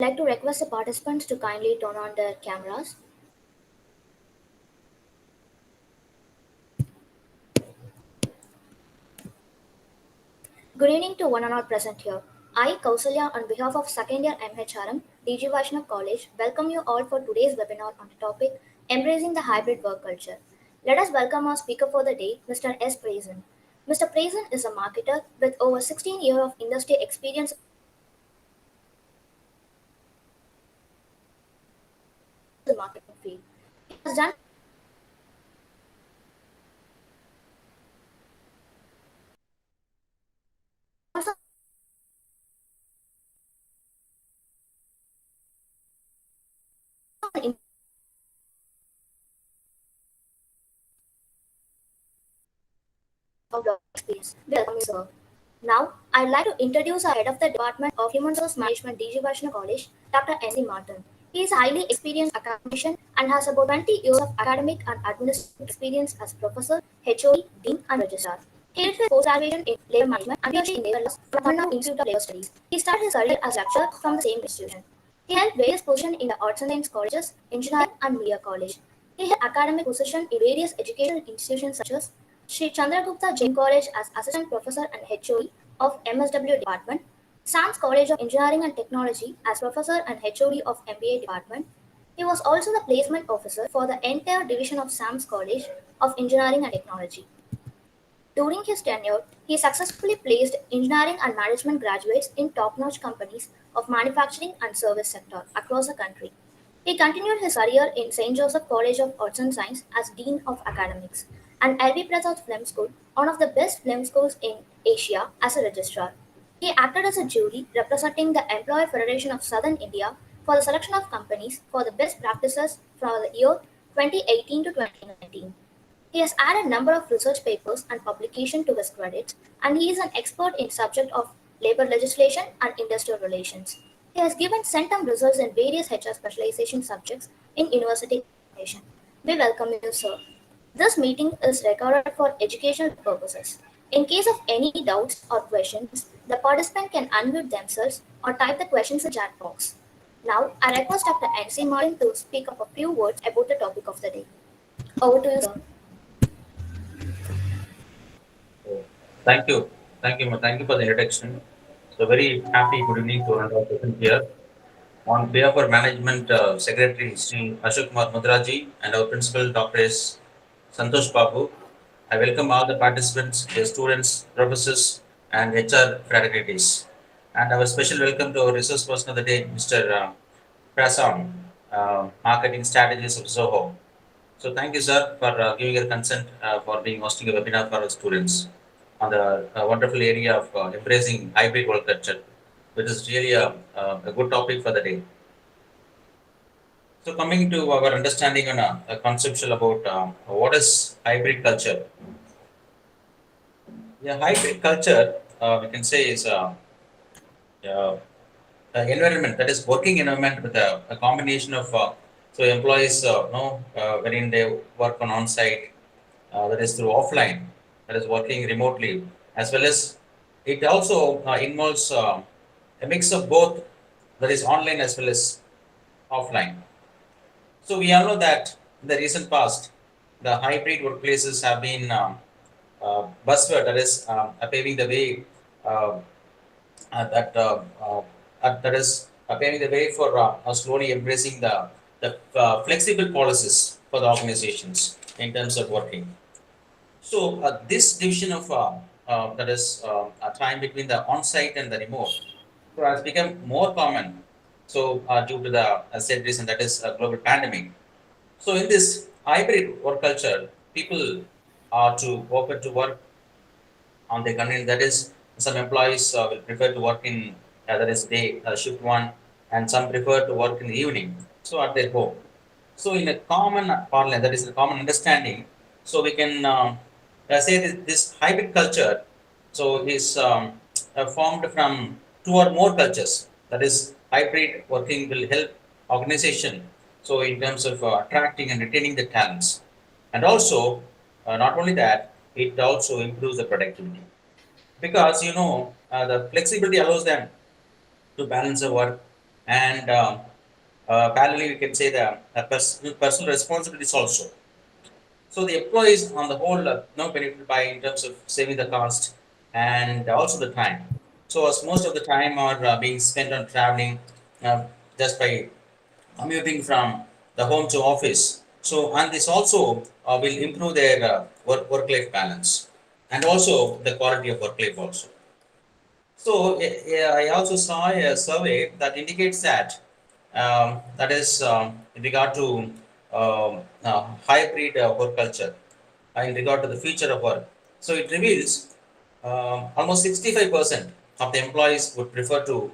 I'd like to request the participants to kindly turn on their cameras. Good evening to one and all present here. I, Kausalya, on behalf of second year MHRM, DG Vaishnav College, welcome you all for today's webinar on the topic Embracing the Hybrid Work Culture. Let us welcome our speaker for the day, Mr. S. Prason. Mr. Prason is a marketer with over 16 years of industry experience in the marketing field. He has done also an of experience. Welcome, sir. Now, I'd like to introduce our head of the Department of Human Resource Management, DG Vaishnav College, Dr.N.C.Martin. He is a highly experienced academician and has about 20 years of academic and administrative experience as professor, HOD, dean, and registrar. He did his post-graduation in labor management and PhD in labor law from the Tamil Institute of Labor Studies. He started his career as lecturer from the same institution. He held various positions in the arts and science colleges, engineering, and media college. He held academic positions in various educational institutions such as Sri Chandragupta Jain College as Assistant Professor and HOD of MSW Department, SAMS College of Engineering and Technology as Professor and HOD of MBA Department. He was also the placement officer for the entire division of SAMS College of Engineering and Technology. During his tenure, he successfully placed engineering and management graduates in top-notch companies of manufacturing and service sector across the country. He continued his career in St. Joseph College of Arts and Science as Dean of Academics and L.V. Prasad Film School, one of the best film schools in Asia, as a registrar. He acted as a jury representing the Employer Federation of Southern India for the selection of companies for the best practices for the year 2018 to 2019. He has added a number of research papers and publications to his credits, and he is an expert in subject of labor legislation and industrial relations. He has given centum results in various HR specialization subjects in university education. We welcome you, sir. This meeting is recorded for educational purposes. In case of any doubts or questions, the participant can unmute themselves or type the questions in the chat box. Now, I request Dr. N.C.Martin to speak up a few words about the topic of the day. Over to you, sir. So, thank you. Thank you for the introduction. So very happy good evening to all present here. On behalf of management secretary Sri Ashok Kumar Mudraji and our principal Dr.S. Santhosh Baboo, I welcome all the participants, the students, professors, and HR fraternities. And our special welcome to our resource person of the day, Mr. Prason, marketing strategist of Zoho. So thank you, sir, for giving your consent for being hosting a webinar for our students on the wonderful area of embracing hybrid work culture, which is really a good topic for the day. So coming to our understanding on a conceptual about what is hybrid culture. Yeah, hybrid culture, we can say is uh, environment, that is working environment with a combination of so employees wherein they work on site, that is through offline, that is working remotely, as well as it also involves a mix of both, that is online as well as offline. So we all know that in the recent past, the hybrid workplaces have been buzzword, that is paving the way uh, that that is paving the way for slowly embracing the flexible policies for the organizations in terms of working. So this division of that is a time between the on-site and the remote, so has become more common. So due to the said reason, that is a global pandemic. So in this hybrid work culture, people are to open to work on their convenience. That is, some employees will prefer to work in that is day shift one, and some prefer to work in the evening. So at their home. So in a common parlance, that is a common understanding. So we can say this hybrid culture. So is formed from two or more cultures. That is, hybrid working will help organization. So in terms of attracting and retaining the talents, and also not only that, it also improves the productivity, because the flexibility allows them to balance the work and parallelly we can say the personal responsibilities also. So the employees on the whole benefit by in terms of saving the cost and also the time. So as most of the time are being spent on traveling just by commuting from the home to office. So and this also will improve their work life balance and also the quality of work life also. So I also saw a survey that indicates that that is in regard to hybrid work culture, in regard to the future of work. So it reveals almost 65% of the employees would prefer to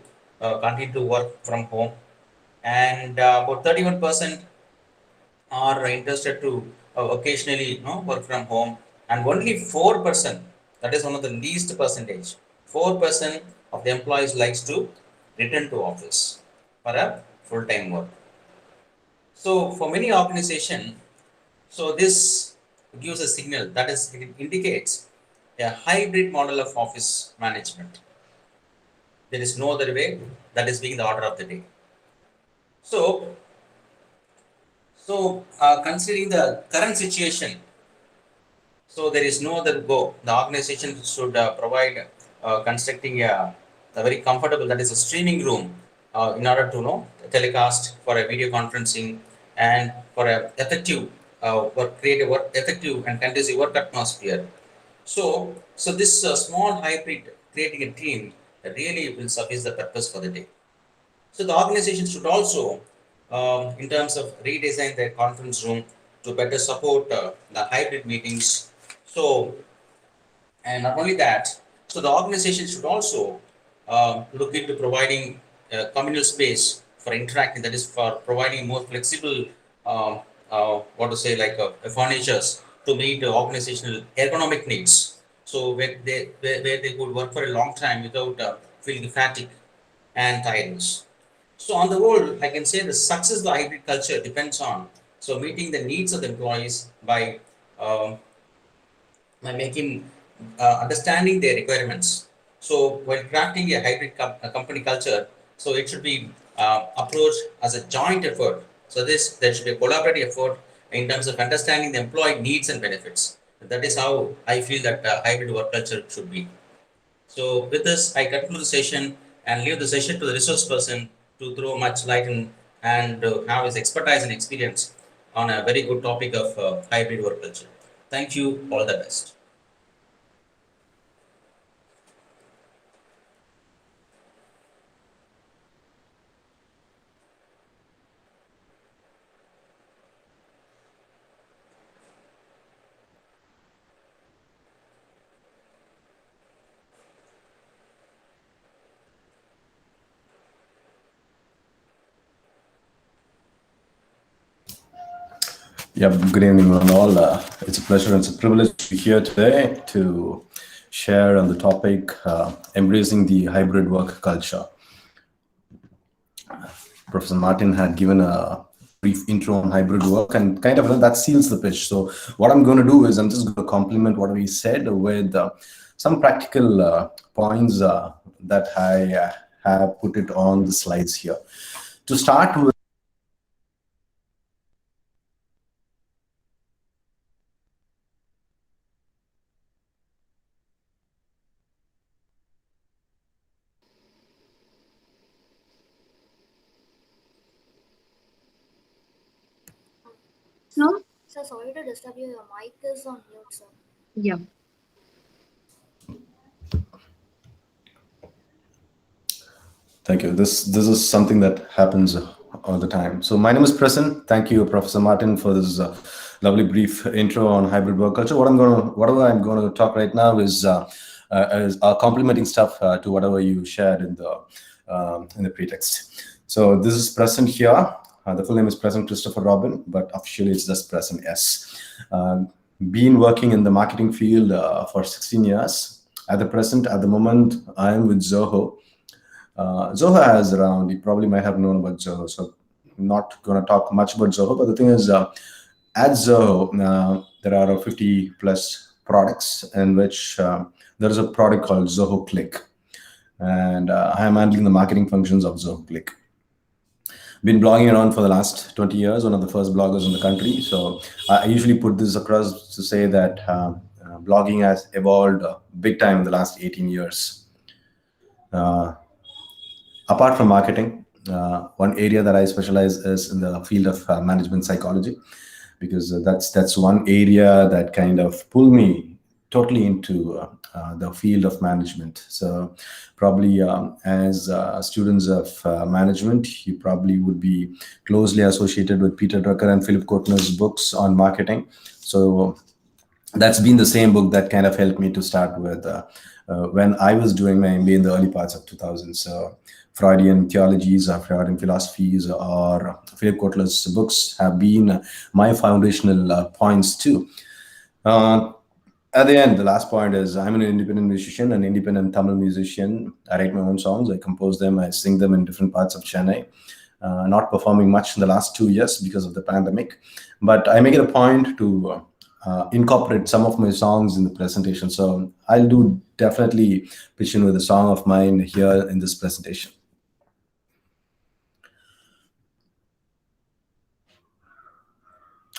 continue to work from home, and about 31% are interested to occasionally work from home, and only 4%, that is one of the least percentage, 4% of the employees likes to return to office for a full-time work. So for many organization, so this gives a signal, that is it indicates a hybrid model of office management. There is no other way, that is being the order of the day. So considering the current situation, so there is no other go. The organization should provide constructing a very comfortable, that is a streaming room, in order to telecast for a video conferencing and for a effective create a effective and conducive work atmosphere. So this small hybrid creating a team really will suffice the purpose for the day. So the organization should also, in terms of redesign their conference room to better support the hybrid meetings. So, and not only that, so the organization should also look into providing communal space for interacting. That is for providing more flexible, what to say, like furnitures to meet the organizational ergonomic needs. So where they could work for a long time without feeling fatigue and tiredness. So on the whole, I can say the success of the hybrid culture depends on so meeting the needs of the employees um, by making understanding their requirements. So while crafting a hybrid company culture, so it should be approached as a joint effort. So there should be a collaborative effort in terms of understanding the employee needs and benefits. That is how I feel that hybrid work culture should be. So with this, I conclude the session and leave the session to the resource person to throw much light in and have his expertise and experience on a very good topic of hybrid work culture. Thank you. All the best. Yeah, good evening, one all. It's a pleasure and it's a privilege to be here today to share on the topic embracing the hybrid work culture. Professor Martin had given a brief intro on hybrid work and kind of that seals the pitch. So what I'm going to do is I'm just going to complement what we said with some practical points that I have put it on the slides here. To start with, No? Sir, sorry to disturb you. Your mic is on mute, sir. Yeah. thank you. This is something that happens all the time. So my name is Prason. Thank you, Professor Martin, for this lovely brief intro on hybrid work culture. Whatever I'm going to talk right now is complementing stuff to whatever you shared in the pretext. So this is Prason here. The full name is Prason Christopher Robin, but officially it's just Prason S. Been working in the marketing field for 16 years. At the moment, I am with Zoho. Zoho has around, you probably might have known about Zoho, so I'm not going to talk much about Zoho, but the thing is, at Zoho, there are 50 plus products in which there is a product called Zoho Click, and I am handling the marketing functions of Zoho Click. Been blogging around for the last 20 years, one of the first bloggers in the country. So I usually put this across to say that blogging has evolved big time in the last 18 years. Apart from marketing, one area that I specialize is in the field of management psychology, because that's one area that kind of pulled me totally into the field of management. So probably as students of management, you probably would be closely associated with Peter Drucker and Philip Kotler's books on marketing. So that's been the same book that kind of helped me to start with when I was doing my MBA in the early parts of 2000. So Freudian theologies or Freudian philosophies or Philip Kotler's books have been my foundational points too. Uh, at the end, the last point is I'm an independent musician, an independent Tamil musician. I write my own songs, I compose them, I sing them in different parts of Chennai. Not performing much in the last 2 years because of the pandemic, but I make it a point to incorporate some of my songs in the presentation. So I'll do definitely pitch in with a song of mine here in this presentation.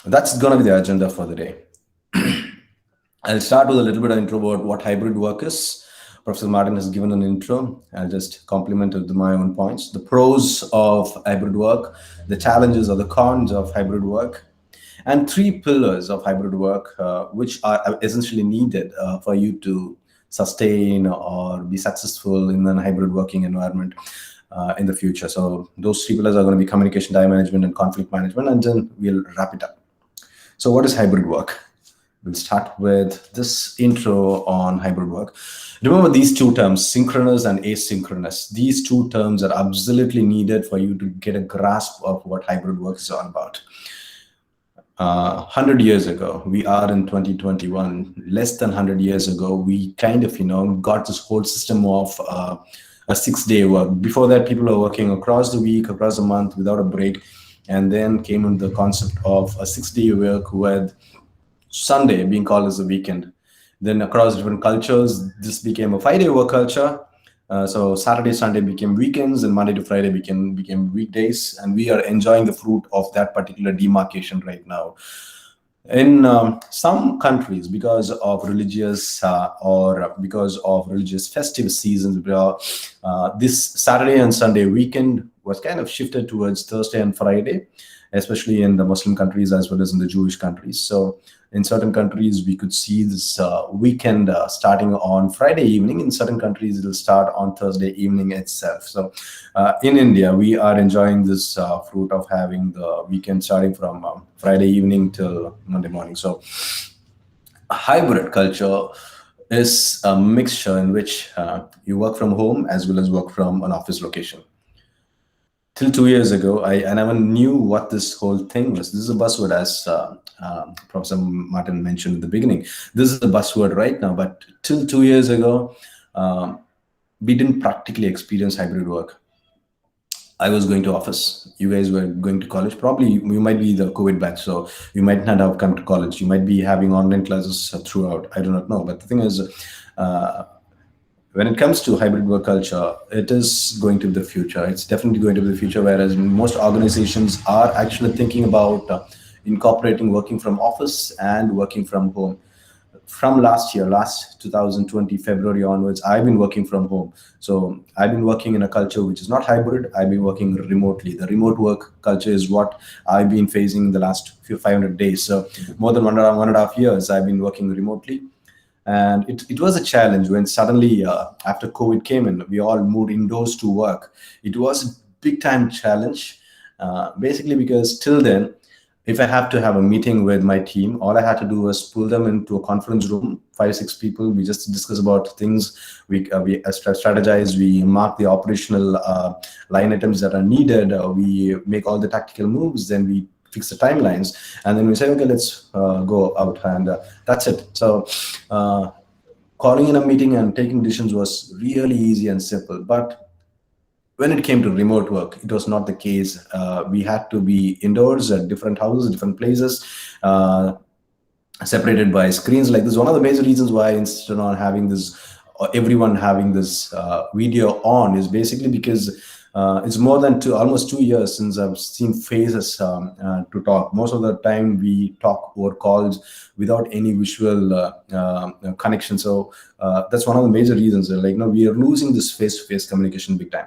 That's going to be the agenda for the day. I'll start with a little bit of intro about what hybrid work is. Professor Martin has given an intro. I'll just complement it with my own points. The pros of hybrid work, the challenges or the cons of hybrid work, and 3 pillars of hybrid work, which are essentially needed for you to sustain or be successful in a hybrid working environment in the future. So those 3 pillars are going to be communication, time management, and conflict management, and then we'll wrap it up. So what is hybrid work? We'll start with this intro on hybrid work. Remember these 2 terms, synchronous and asynchronous. These 2 terms are absolutely needed for you to get a grasp of what hybrid work is all about. 100 years ago, we are in 2021, less than 100 years ago, we kind of, got this whole system of a 6-day work. Before that, people were working across the week, across the month without a break. And then came in the concept of a 6-day work with Sunday being called as a weekend. Then across different cultures, this became a 5-day work culture. So Saturday, Sunday became weekends, and Monday to Friday became weekdays. And we are enjoying the fruit of that particular demarcation right now. In some countries, because of religious or because of religious festive seasons, this Saturday and Sunday weekend was kind of shifted towards Thursday and Friday, especially in the Muslim countries as well as in the Jewish countries. So in certain countries, we could see this weekend starting on Friday evening. In certain countries, it'll start on Thursday evening itself. So in India, we are enjoying this fruit of having the weekend starting from Friday evening till Monday morning. So hybrid culture is a mixture in which you work from home as well as work from an office location. Till 2 years ago, I never knew what this whole thing was. This is a buzzword, as Professor Martin mentioned in the beginning. This is a buzzword right now, but till 2 years ago, we didn't practically experience hybrid work. I was going to office. You guys were going to college. Probably you might be the COVID batch, so you might not have come to college. You might be having online classes throughout. I do not know. But the thing is, when it comes to hybrid work culture, it is going to be the future. It's definitely going to be the future, whereas most organizations are actually thinking about incorporating working from office and working from home. From last 2020, February onwards, I've been working from home. So I've been working in a culture which is not hybrid. I've been working remotely. The remote work culture is what I've been facing in the last 500 days. So more than 1.5 years, I've been working remotely. And it was a challenge when suddenly, after COVID came in, we all moved indoors to work. It was a big time challenge, basically because till then, if I have to have a meeting with my team, all I had to do was pull them into a conference room, 5-6 people. We just discuss about things. We strategize. We mark the operational line items that are needed. We make all the tactical moves. Then we fix the timelines, and then we say, okay, let's go out, and that's it. So calling in a meeting and taking decisions was really easy and simple. But when it came to remote work, it was not the case. We had to be indoors at different houses, different places, separated by screens like this. One of the major reasons why I insisted on having this, everyone having this video on, is basically because It's more than almost 2 years since I've seen faces to talk. Most of the time we talk over calls without any visual connection. So that's one of the major reasons. Like, we are losing this face-to-face communication big time.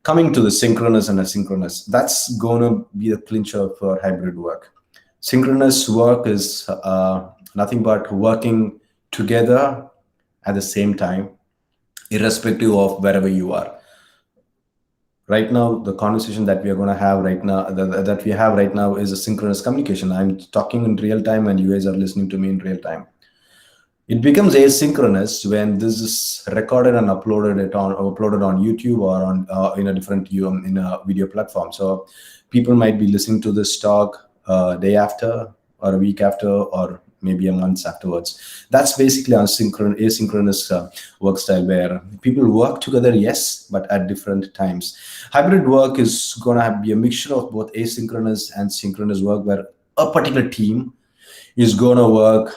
Coming to the synchronous and asynchronous, that's going to be the clincher for hybrid work. Synchronous work is nothing but working together at the same time, irrespective of wherever you are. Right now, the conversation that we are going to have right now, that we have right now, is a synchronous communication. I'm talking in real time, and you guys are listening to me in real time. It becomes asynchronous when this is recorded and uploaded on YouTube or on in a different in a video platform. So people might be listening to this talk a day after, or a week after, or maybe a month afterwards. That's basically asynchronous work style, where people work together, yes, but at different times. Hybrid work is going to be a mixture of both asynchronous and synchronous work, where a particular team is going to work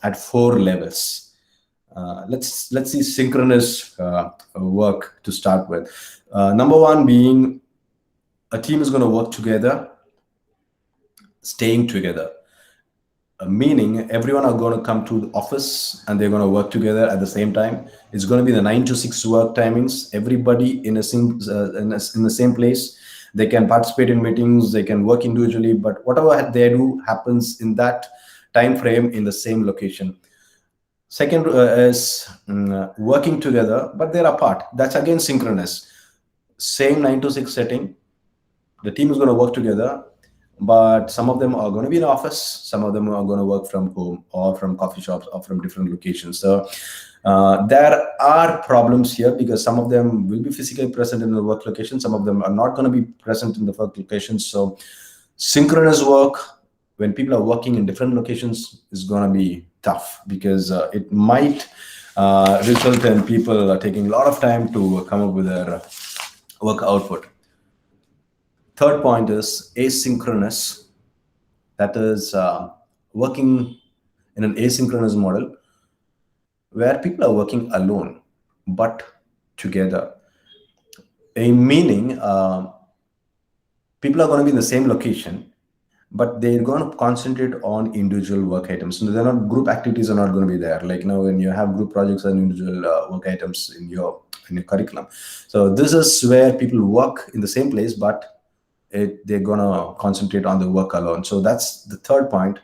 at 4 levels. Let's see synchronous work to start with. Number one being, a team is going to work together, staying together. Meaning everyone are going to come to the office and they're going to work together at the same time. It's going to be the 9 to 6 work timings. Everybody in the same place. They can participate in meetings, they can work individually, but whatever they do happens in that time frame in the same location. Second is working together, but they're apart. That's again synchronous. Same 9 to 6 setting. The team is going to work together, but some of them are going to be in office, some of them are going to work from home or from coffee shops or from different locations. So there are problems here, because some of them will be physically present in the work location, some of them are not going to be present in the work locations. So synchronous work, when people are working in different locations, is going to be tough, because it might result in people taking a lot of time to come up with their work output. Third point is asynchronous. That is working in an asynchronous model where people are working alone but together. Meaning people are going to be in the same location, but they're going to concentrate on individual work items. So they're not, group activities are not going to be there. Like, when you have group projects and individual work items in your curriculum. So this is where people work in the same place, but they're going to concentrate on the work alone. So that's the third point,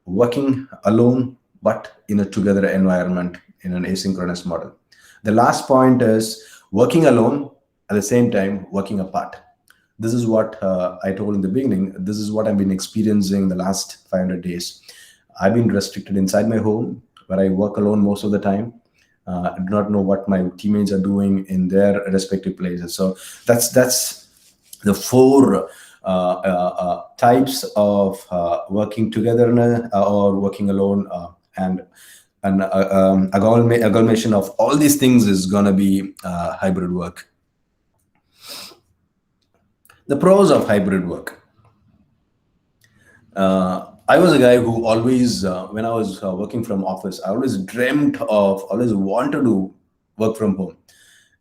working alone, but in a together environment in an asynchronous model. The last point is working alone, at the same time working apart. This is what I told in the beginning. This is what I've been experiencing the last 500 days. I've been restricted inside my home, where I work alone most of the time. I do not know what my teammates are doing in their respective places. So that's the 4 types of working together or working alone, and amalgamation of all these things is going to be hybrid work. The pros of hybrid work. I was a guy who always, when I was working from office, I always wanted to work from home.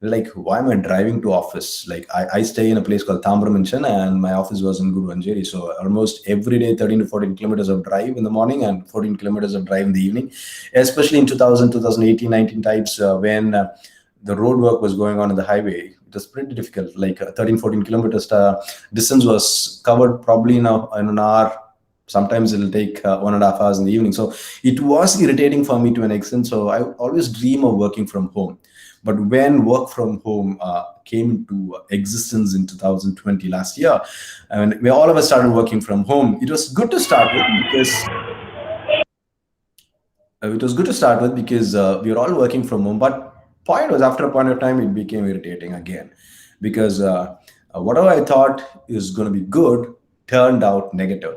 Like, why am I driving to office? Like, I stay in a place called Thambram in Chennai, and my office was in Guruvanjeri. So almost every day, 13 to 14 kilometers of drive in the morning and 14 kilometers of drive in the evening, especially in 2018, 19 types, when the road work was going on in the highway. It was pretty difficult. Like 13, 14 kilometers distance was covered probably in an hour. Sometimes it'll take 1.5 hours in the evening. So it was irritating for me to an extent. So I always dream of working from home. But when work from home came into existence in 2020, last year, and we all of us started working from home, it was good to start with, because we were all working from home. But after a point of time, it became irritating again, because whatever I thought is going to be good turned out negative.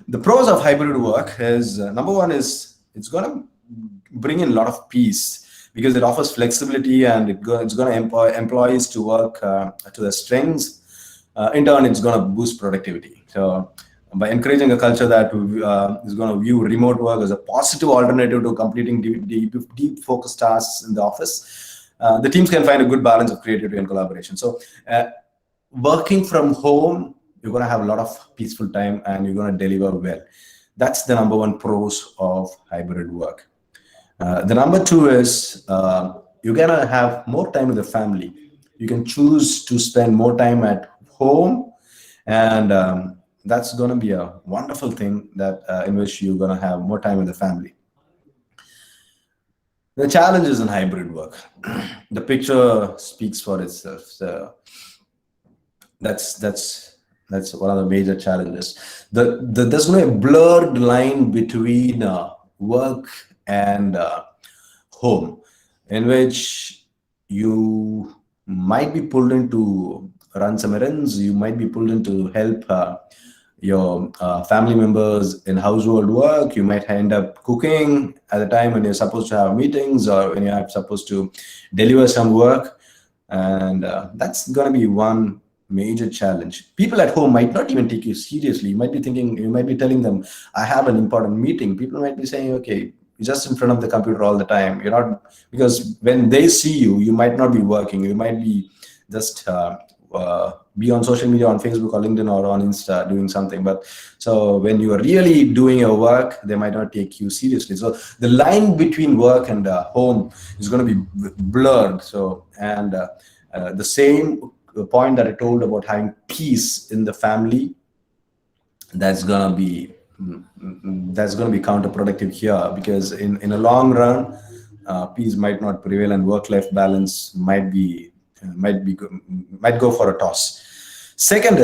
The pros of hybrid work is, number one is, it's going to bring in a lot of peace, because it offers flexibility, and it's going to empower employees to work to their strengths. In turn, it's going to boost productivity. So by encouraging a culture that is going to view remote work as a positive alternative to completing deep focused tasks in the office, the teams can find a good balance of creativity and collaboration. So working from home, you're going to have a lot of peaceful time and you're going to deliver well. That's the number one pros of hybrid work. The number two is you're going to have more time with the family. You can choose to spend more time at home, and that's going to be a wonderful thing that in which you're going to have more time with the family. The challenges in hybrid work. The picture speaks for itself. So that's one of the major challenges. There's no blurred line between work and home, in which you might be pulled into run some errands, you might be pulled in to help your family members in household work, you might end up cooking at the time when you're supposed to have meetings or when you're supposed to deliver some work. And that's going to be one major challenge. People at home might not even take you seriously. You might be thinking, you might be telling them, I have an important meeting. People might be saying, okay, you're just in front of the computer all the time. You're not, because when they see you, you might not be working. You might be just be on social media, on Facebook or LinkedIn or on Insta doing something. But so when you are really doing your work, they might not take you seriously. So the line between work and home is going to be blurred. So, and the same point that I told about having peace in the family, that's going to be counterproductive here, because in a long run, peace might not prevail and work-life balance might go for a toss. Second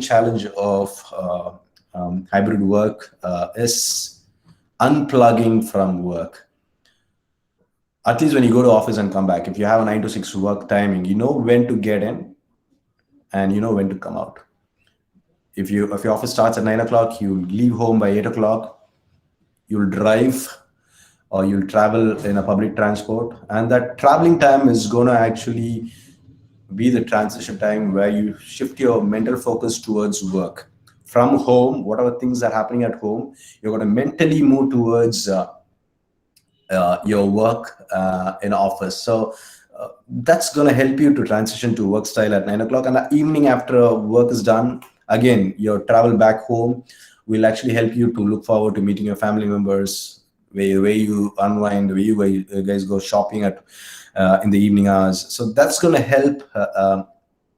challenge of hybrid work is unplugging from work. At least when you go to office and come back, if you have a 9 to 6 work timing, you know when to get in and you know when to come out. If your office starts at 9 o'clock, you leave home by 8 o'clock, you'll drive or you'll travel in a public transport. And that traveling time is going to actually be the transition time where you shift your mental focus towards work. From home, whatever things are happening at home, you're going to mentally move towards your work in office. So that's going to help you to transition to work style at 9 o'clock. And the evening after work is done, again, your travel back home will actually help you to look forward to meeting your family members, where you unwind, where you guys go shopping at in the evening hours. So that's going to help.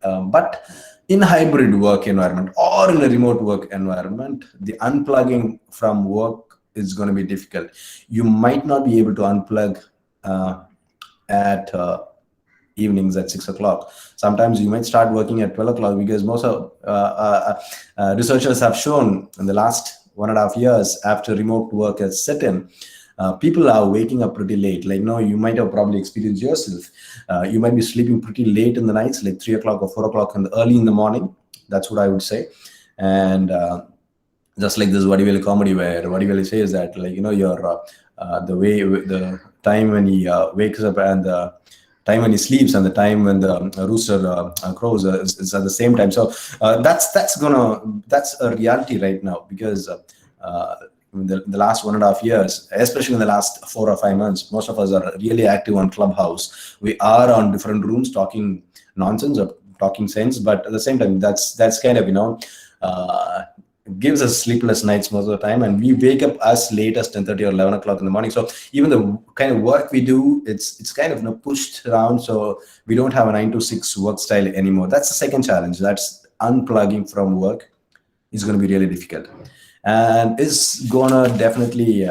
But in hybrid work environment or in a remote work environment, the unplugging from work is going to be difficult. You might not be able to unplug at evenings at 6 o'clock. Sometimes you might start working at 12 o'clock, because most of researchers have shown in the last 1.5 years after remote work has set in, people are waking up pretty late. Like, you might have probably experienced yourself. You might be sleeping pretty late in the nights, like 3 o'clock or 4 o'clock early in the morning. That's what I would say. And just like this Vadivel comedy, where Vadivel says that, like, your the time when he wakes up and the time when he sleeps and the time when the rooster crows is at the same time. So that's a reality right now, because in the last 1.5 years, especially in the last 4 or 5 months, most of us are really active on Clubhouse. We are on different rooms talking nonsense or talking sense, but at the same time, that's kind of gives us sleepless nights most of the time, and we wake up as late as 10:30 or 11 o'clock in the morning. So even the kind of work we do, it's kind of pushed around, so we don't have a 9 to 6 work style anymore. That's the second challenge. That's unplugging from work is going to be really difficult, and is gonna definitely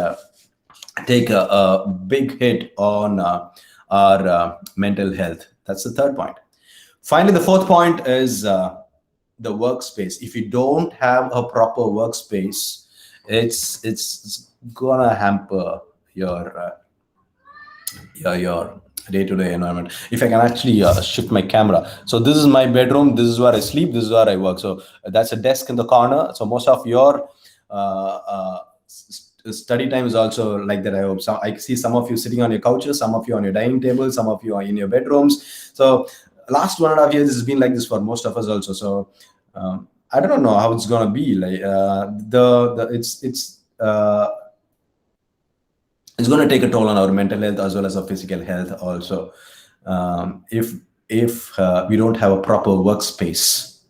take a big hit on our mental health. That's the third point. Finally, the fourth point is the workspace. If you don't have a proper workspace, it's gonna hamper your day-to-day environment. If I can actually shift my camera, so this is my bedroom, this is where I sleep, this is where I work. So that's a desk in the corner. So most of your study time is also like that. I hope so. I see some of you sitting on your couches, some of you on your dining table, some of you are in your bedrooms. So last 1.5 years has been like this for most of us also. So I don't know how it's gonna be. Like it's going to take a toll on our mental health as well as our physical health also. If if we don't have a proper workspace,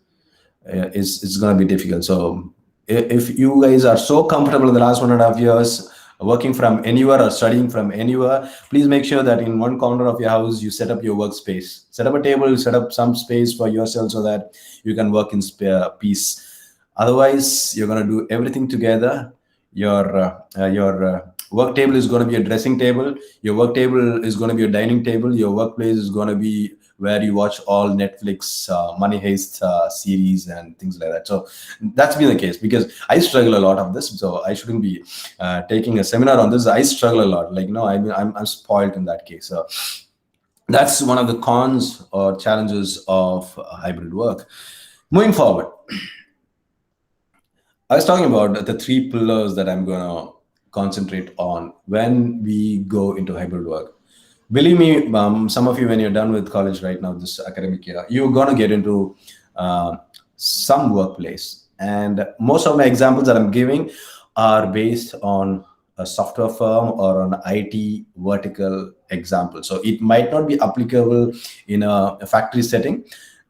it's going to be difficult. So if you guys are so comfortable in the last 1.5 years working from anywhere or studying from anywhere, please make sure that in one corner of your house you set up your workspace, set up a table, set up some space for yourself so that you can work in peace. Otherwise, you're going to do everything together. Your work table is going to be a dressing table. Your work table is going to be a dining table. Your workplace is going to be where you watch all Netflix money heist series and things like that. So that's been the case, because I struggle a lot of this. So I shouldn't be taking a seminar on this. I struggle a lot. Like, no, I mean, I'm spoiled in that case. So that's one of the cons or challenges of hybrid work. Moving forward, I was talking about the 3 pillars that I'm going to concentrate on when we go into hybrid work. Believe me, some of you, when you're done with college right now, this academic year, you're going to get into some workplace. And most of my examples that I'm giving are based on a software firm or an IT vertical example. So it might not be applicable in a factory setting.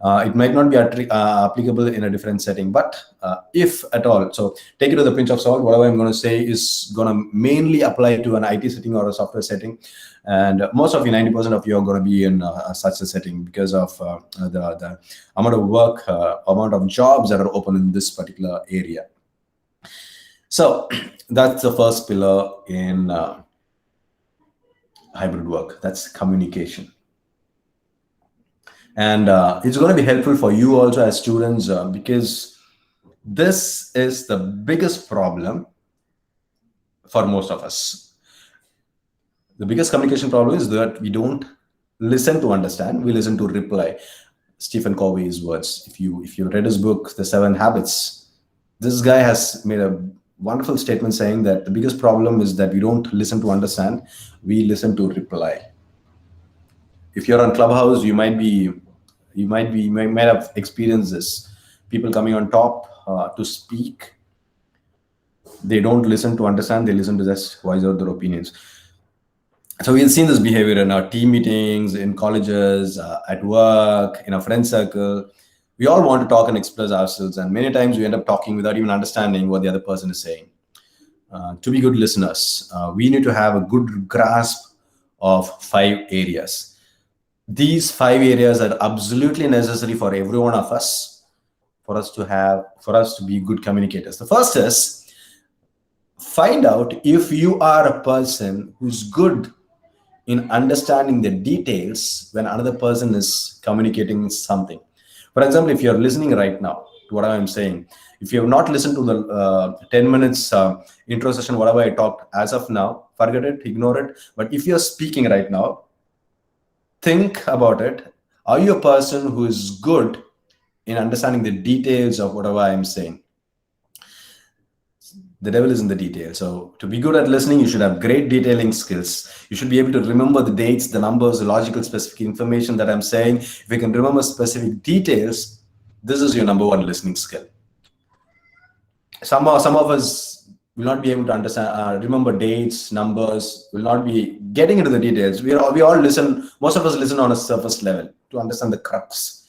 It might not be applicable in a different setting, but if at all, so take it with a pinch of salt. Whatever I'm going to say is going to mainly apply to an IT setting or a software setting. And most of you, 90% of you, are going to be in such a setting because of the amount of work, amount of jobs that are open in this particular area. So that's the first pillar in hybrid work. That's communication. And it's going to be helpful for you also as students, because this is the biggest problem for most of us. The biggest communication problem is that we don't listen to understand, we listen to reply. Stephen Covey's words. If you read his book, The 7 Habits, this guy has made a wonderful statement saying that the biggest problem is that we don't listen to understand, we listen to reply. If you're on Clubhouse, you might have experienced this. People coming on top to speak, they don't listen to understand, they listen to just voice out their opinions. So we've seen this behavior in our team meetings, in colleges, at work, in our friend circle. We all want to talk and express ourselves, and many times we end up talking without even understanding what the other person is saying. To be good listeners, we need to have a good grasp of 5 areas. These 5 areas are absolutely necessary for every one of us, for us to be good communicators. The first is, find out if you are a person who's good in understanding the details when another person is communicating something. For example, if you're listening right now to what I'm saying, if you have not listened to the 10 minutes intro session, whatever I talked as of now, forget it, ignore it. But if you're speaking right now, think about it. Are you a person who is good in understanding the details of whatever I'm saying? The devil is in the detail. So to be good at listening, you should have great detailing skills. You should be able to remember the dates, the numbers, the logical, specific information that I'm saying. If you can remember specific details, this is your number 1 listening skill. Some of us will not be able to understand, remember dates, numbers, will not be getting into the details. We all listen, most of us listen on a surface level to understand the crux.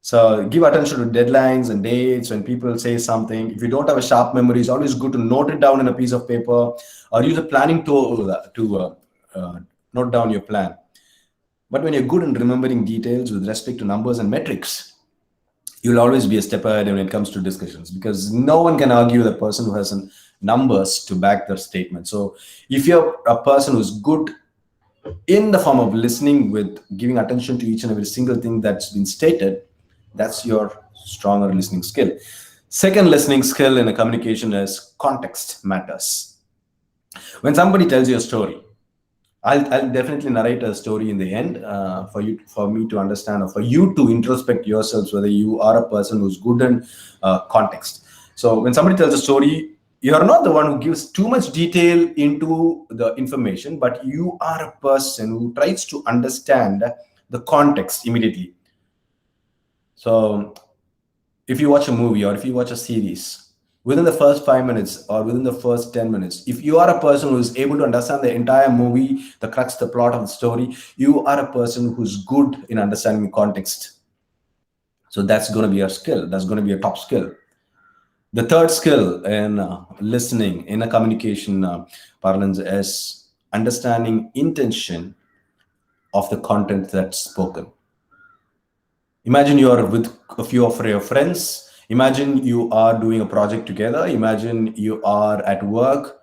So give attention to deadlines and dates when people say something. If you don't have a sharp memory, it's always good to note it down in a piece of paper, or use a planning tool to note down your plan. But when you're good in remembering details with respect to numbers and metrics, you'll always be a step ahead when it comes to discussions, because no one can argue the person who has numbers to back their statement. So if you're a person who's good in the form of listening with giving attention to each and every single thing that's been stated, that's your stronger listening skill. Second listening skill in a communication is context matters. When somebody tells you a story, I'll definitely narrate a story in the end for me to understand, or for you to introspect yourselves whether you are a person who's good in context. So when somebody tells a story, you are not the one who gives too much detail into the information, but you are a person who tries to understand the context immediately. So if you watch a movie or if you watch a series, within the first 5 minutes or within the first 10 minutes, if you are a person who is able to understand the entire movie, the crux, the plot of the story, you are a person who's good in understanding the context. So that's going to be a skill. That's going to be a top skill. The third skill in listening, in a communication parlance, is understanding intention of the content that's spoken. Imagine you are with a few of your friends. Imagine you are doing a project together. Imagine you are at work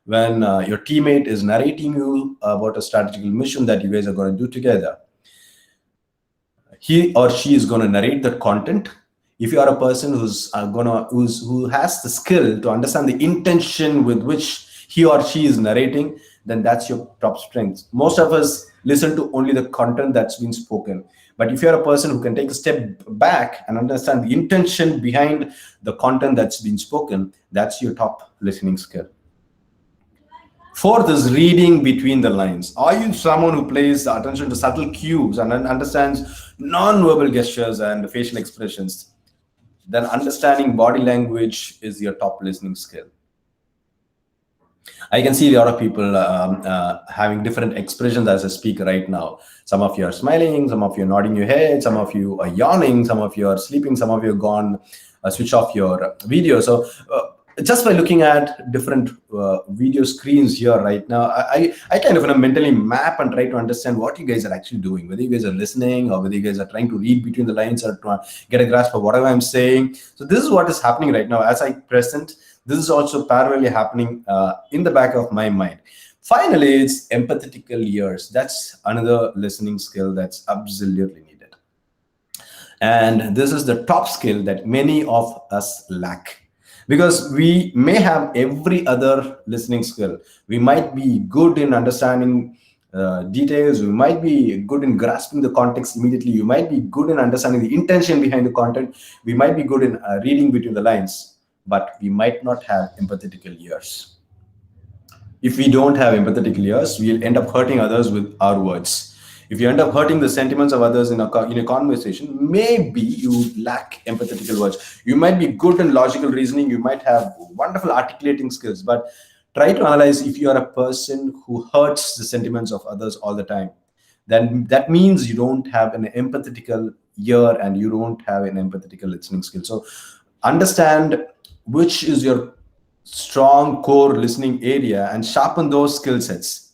when your teammate is narrating you about a strategic mission that you guys are going to do together. He or she is going to narrate the content. If you are a person who has the skill to understand the intention with which he or she is narrating, then that's your top strength. Most of us listen to only the content that's been spoken. But if you're a person who can take a step back and understand the intention behind the content that's been spoken, that's your top listening skill. Fourth is reading between the lines. Are you someone who pays attention to subtle cues and understands non-verbal gestures and facial expressions? Then understanding body language is your top listening skill. I can see a lot of people having different expressions as I speak right now. Some of you are smiling, some of you are nodding your head, some of you are yawning, some of you are sleeping, some of you are gone, switch off your video. So just by looking at different video screens here right now, I kind of mentally map and try to understand what you guys are actually doing, whether you guys are listening or whether you guys are trying to read between the lines or to get a grasp of whatever I'm saying. So this is what is happening right now as I present. This is also parallelly happening in the back of my mind. Finally, it's empathetical ears. That's another listening skill that's absolutely needed. And this is the top skill that many of us lack. Because we may have every other listening skill. We might be good in understanding details. We might be good in grasping the context immediately. You might be good in understanding the intention behind the content. We might be good in reading between the lines. But we might not have empathetical ears. If we don't have empathetical ears, we'll end up hurting others with our words. If you end up hurting the sentiments of others in a conversation, maybe you lack empathetical words. You might be good in logical reasoning. You might have wonderful articulating skills, but try to analyze if you are a person who hurts the sentiments of others all the time. Then that means you don't have an empathetical ear and you don't have an empathetical listening skill. So understand which is your strong core listening area and sharpen those skill sets.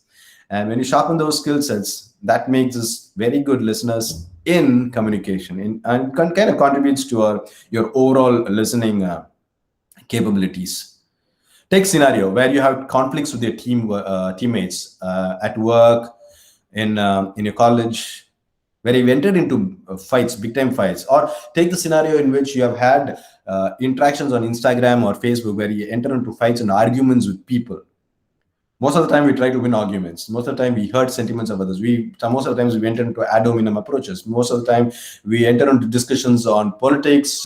And when you sharpen those skill sets, that makes us very good listeners in communication and kind of contributes to your overall listening capabilities. Take scenario where you have conflicts with your teammates at work, in your college, where you've entered into fights, big time fights. Or take the scenario in which you have had interactions on Instagram or Facebook where you enter into fights and arguments with people. Most of the time we try to win arguments. Most of the time we hurt sentiments of others. Most of the times we enter into ad hominem approaches. Most of the time we enter into discussions on politics,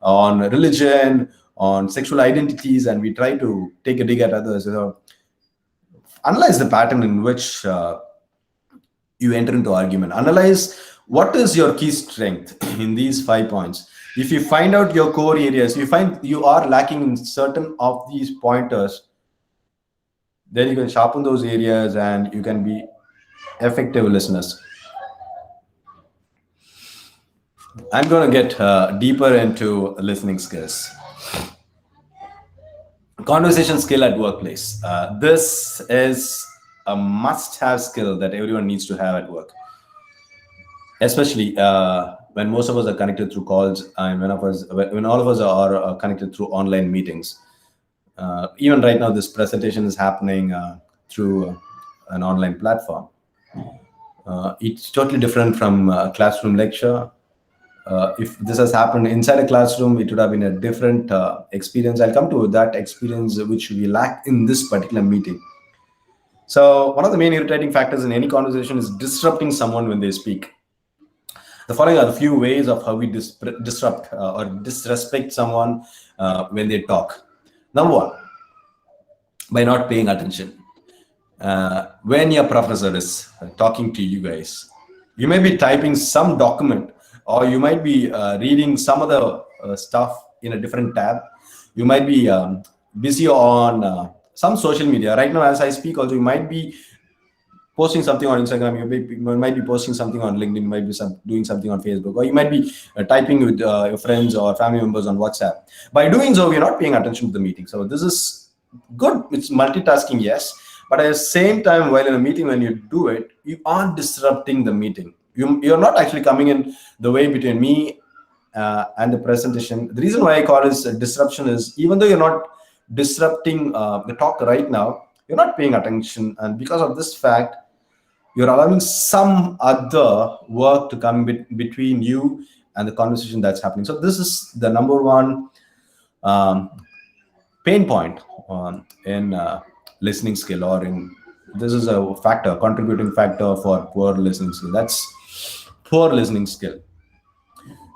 on religion, on sexual identities, and we try to take a dig at others. Analyze the pattern in which you enter into argument. Analyze what is your key strength in these 5 points. If you find out your core areas, you find you are lacking in certain of these pointers, then you can sharpen those areas and you can be effective listeners. I'm going to get deeper into listening skills. Conversation skill at workplace. This is a must-have skill that everyone needs to have at work, especially when most of us are connected through calls and when all of us are connected through online meetings. Even right now, this presentation is happening through an online platform. It's totally different from a classroom lecture. If this has happened inside a classroom, it would have been a different experience. I'll come to that experience which we lack in this particular meeting. So one of the main irritating factors in any conversation is disrupting someone when they speak. The following are the few ways of how we disrupt or disrespect someone when they talk. Number one, by not paying attention. When your professor is talking to you guys, you may be typing some document or you might be reading some other stuff in a different tab. You might be busy on some social media right now as I speak. Also, you might be posting something on Instagram, you might be posting something on LinkedIn, you might be doing something on Facebook, or you might be typing with your friends or family members on WhatsApp. By doing so, you're not paying attention to the meeting. So this is good. It's multitasking, yes, but at the same time, while in a meeting, when you do it, you aren't disrupting the meeting. You're not actually coming in the way between me and the presentation. The reason why I call it a disruption is, even though you're not disrupting the talk right now, you're not paying attention, and because of this fact, you're allowing some other work to come between you and the conversation that's happening. So this is the number one pain point in listening skill, or in this is a factor, contributing factor for poor listening skill. That's poor listening skill.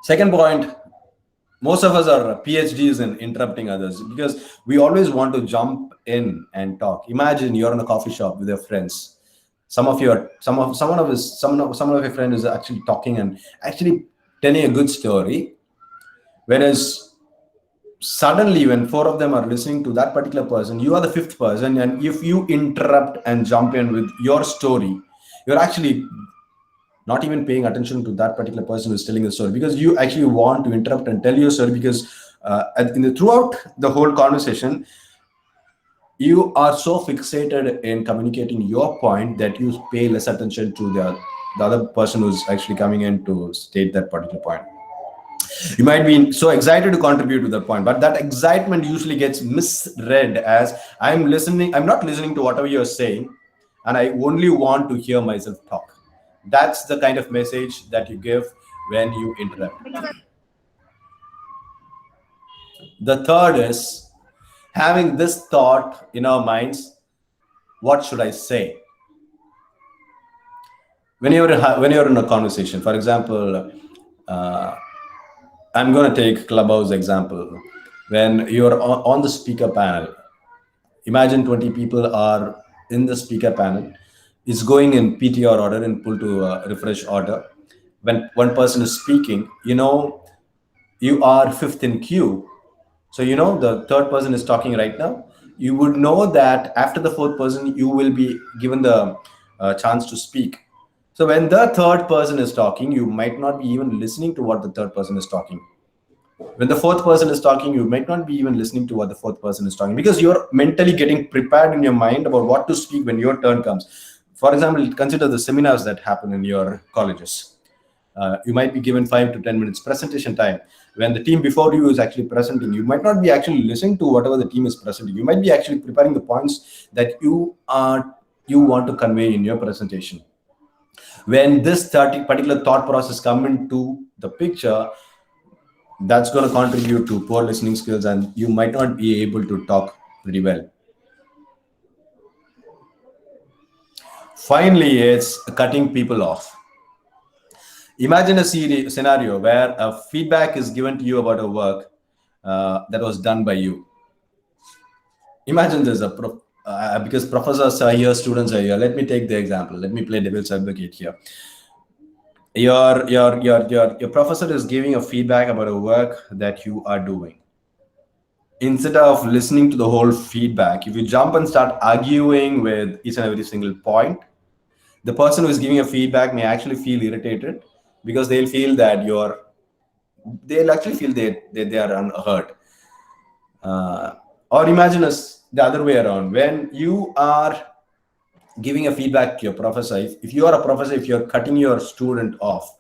Second point, most of us are PhDs in interrupting others because we always want to jump in and talk. Imagine you're in a coffee shop with your friends. Some of your friend is actually talking and actually telling a good story, whereas suddenly when four of them are listening to that particular person, you are the fifth person, and if you interrupt and jump in with your story, you're actually not even paying attention to that particular person who's telling the story, because you actually want to interrupt and tell your story, because throughout the whole conversation, you are so fixated in communicating your point that you pay less attention to the other person who's actually coming in to state that particular point. You might be so excited to contribute to that point, but that excitement usually gets misread as I'm not listening to whatever you're saying, and I only want to hear myself talk. That's the kind of message that you give when you interrupt. The third is having this thought in our minds: what should I say? When you're in a conversation, for example, I'm going to take Clubhouse example. When you're on the speaker panel, imagine 20 people are in the speaker panel. It's going in PTR order, in pull to refresh order. When one person is speaking, you are fifth in queue. So the third person is talking right now. You would know that after the fourth person, you will be given the chance to speak. So when the third person is talking, you might not be even listening to what the third person is talking. When the fourth person is talking, you might not be even listening to what the fourth person is talking, because you're mentally getting prepared in your mind about what to speak when your turn comes. For example, consider the seminars that happen in your colleges. You might be given 5 to 10 minutes presentation time. When the team before you is actually presenting, you might not be actually listening to whatever the team is presenting. You might be actually preparing the points that you want to convey in your presentation. When this particular thought process come into the picture, that's going to contribute to poor listening skills, and you might not be able to talk pretty well. Finally, it's cutting people off. Imagine a scenario where a feedback is given to you about a work that was done by you. Imagine there's because professors are here, students are here. Let me take the example. Let me play devil's advocate here. Your professor is giving a feedback about a work that you are doing. Instead of listening to the whole feedback, if you jump and start arguing with each and every single point, the person who is giving a feedback may actually feel irritated, because they'll feel that they'll actually feel they are unheard. Or imagine the other way around. When you are giving a feedback to your professor, if you are a professor, if you're cutting your student off,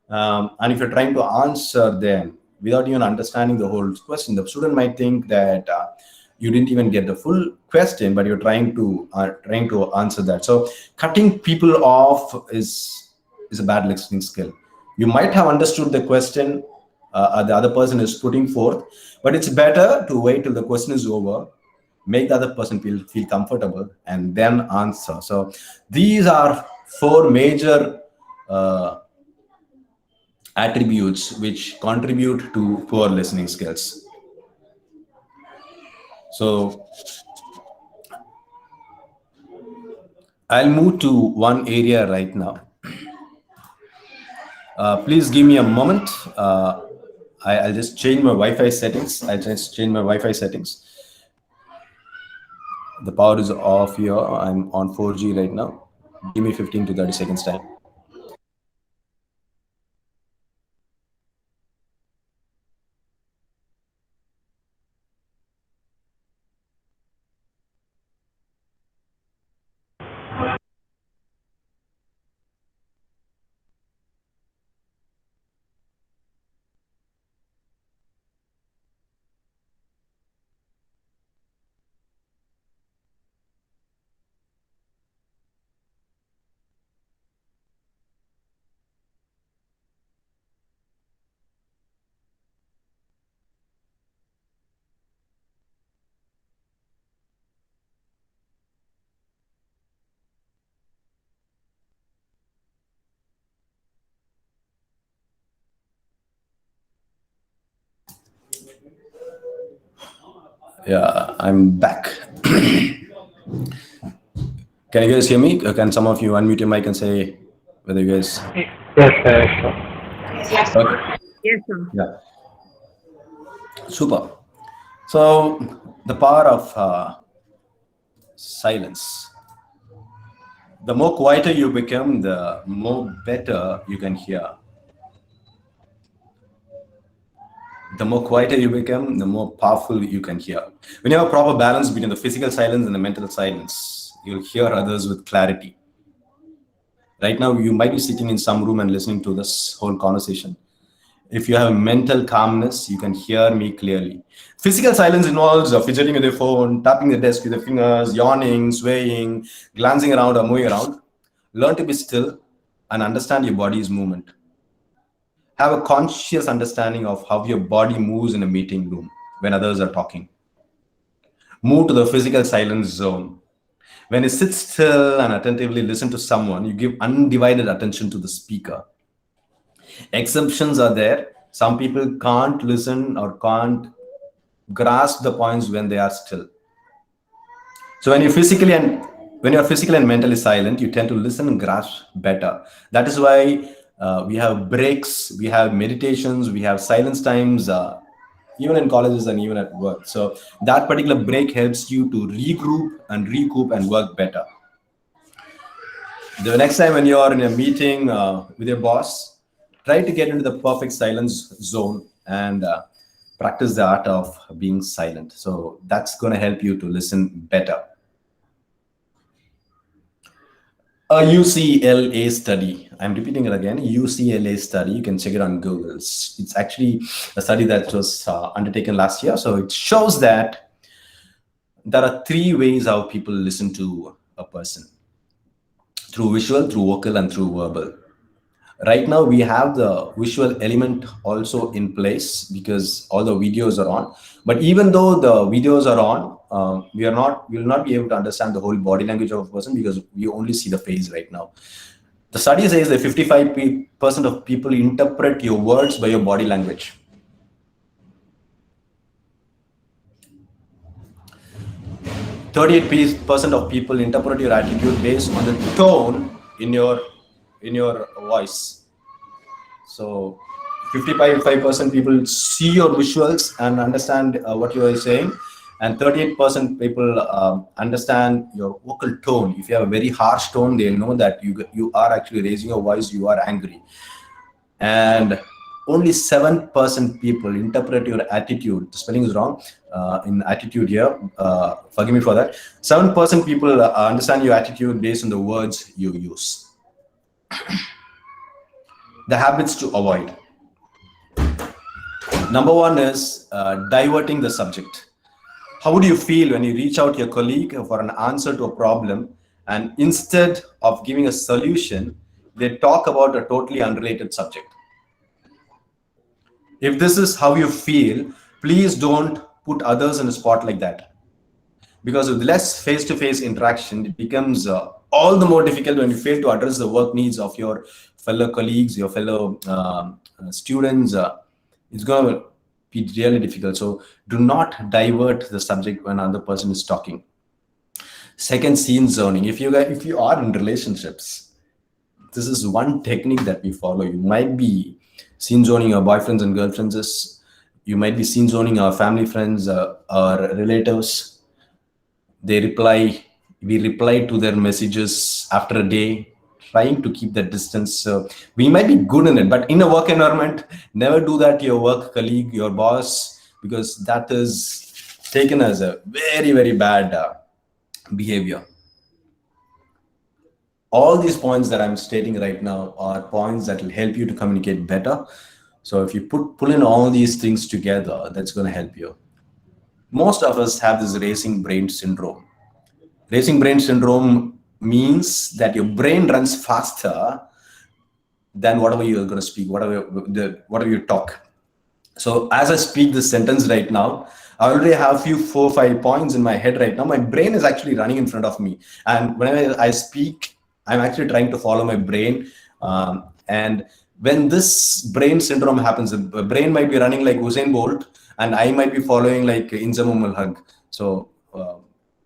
and if you're trying to answer them without even understanding the whole question, the student might think that you didn't even get the full question, but you're trying to answer that. So cutting people off is a bad listening skill. You might have understood the question the other person is putting forth, but it's better to wait till the question is over, make the other person feel comfortable, and then answer. So these are 4 major attributes which contribute to poor listening skills. So I'll move to one area right now. Please give me a moment. I'll just change my Wi-Fi settings. I'll just change my Wi-Fi settings. The power is off here. I'm on 4G right now. Give me 15 to 30 seconds time. Yeah, I'm back. Can you guys hear me? Can some of you unmute your mic and say whether you guys? Yes, sure. Yes. Okay. Yes, sir. Yeah. Super. So the power of silence. The more quieter you become, the more better you can hear. The more quieter you become, the more powerful you can hear. When you have a proper balance between the physical silence and the mental silence, you'll hear others with clarity. Right now, you might be sitting in some room and listening to this whole conversation. If you have mental calmness, you can hear me clearly. Physical silence involves fidgeting with your phone, tapping the desk with your fingers, yawning, swaying, glancing around or moving around. Learn to be still and understand your body's movement. Have a conscious understanding of how your body moves in a meeting room when others are talking. Move to the physical silence zone. When you sit still and attentively listen to someone, you give undivided attention to the speaker. Exceptions are there. Some people can't listen or can't grasp the points when they are still. So when you're physically and mentally silent, you tend to listen and grasp better. That is why we have breaks, we have meditations, we have silence times, even in colleges and even at work. So that particular break helps you to regroup and recoup and work better. The next time when you are in a meeting with your boss, try to get into the perfect silence zone and practice the art of being silent. So that's going to help you to listen better. A UCLA study. I'm repeating it again. UCLA study. You can check it on Google. It's actually a study that was undertaken last year. So it shows that there are 3 ways how people listen to a person: through visual, through vocal, and through verbal. Right now, we have the visual element also in place because all the videos are on. But even though the videos are on, we will not be able to understand the whole body language of a person because we only see the face right now. The study says that 55% of people interpret your words by your body language. 38% of people interpret your attitude based on the tone in your voice. So 55% people see your visuals and understand what you are saying, and 38% people understand your vocal tone. If you have a very harsh tone, they'll know that you are actually raising your voice, you are angry. And only 7% people interpret your attitude. The spelling is wrong in attitude here. Forgive me for that. 7% people understand your attitude based on the words you use. The habits to avoid. Number 1 is diverting the subject. How would you feel when you reach out to your colleague for an answer to a problem, and instead of giving a solution, they talk about a totally unrelated subject? If this is how you feel, please don't put others in a spot like that. Because with less face-to-face interaction, it becomes all the more difficult when you fail to address the work needs of your fellow colleagues, your fellow students. It's going to be really difficult. So do not divert the subject when another person is talking. Second, scene zoning. If you are in relationships, this is one technique that we follow. You might be scene zoning your boyfriends and girlfriends is. You might be scene zoning our family, friends, or relatives. They reply, we reply to their messages after a day, trying to keep that distance. So we might be good in it, but in a work environment, never do that to your work colleague, your boss, because that is taken as a very, very bad behavior. All these points that I'm stating right now are points that will help you to communicate better. So if you pull in all these things together, that's going to help you. Most of us have this racing brain syndrome. Racing brain syndrome means that your brain runs faster than whatever you're going to speak, whatever you talk. So as I speak this sentence right now, I already have 4-5 points in my head right now. My brain is actually running in front of me, and whenever I speak, I'm actually trying to follow my brain. And when this brain syndrome happens, the brain might be running like Usain Bolt, and I might be following like Inzamam Hug. So,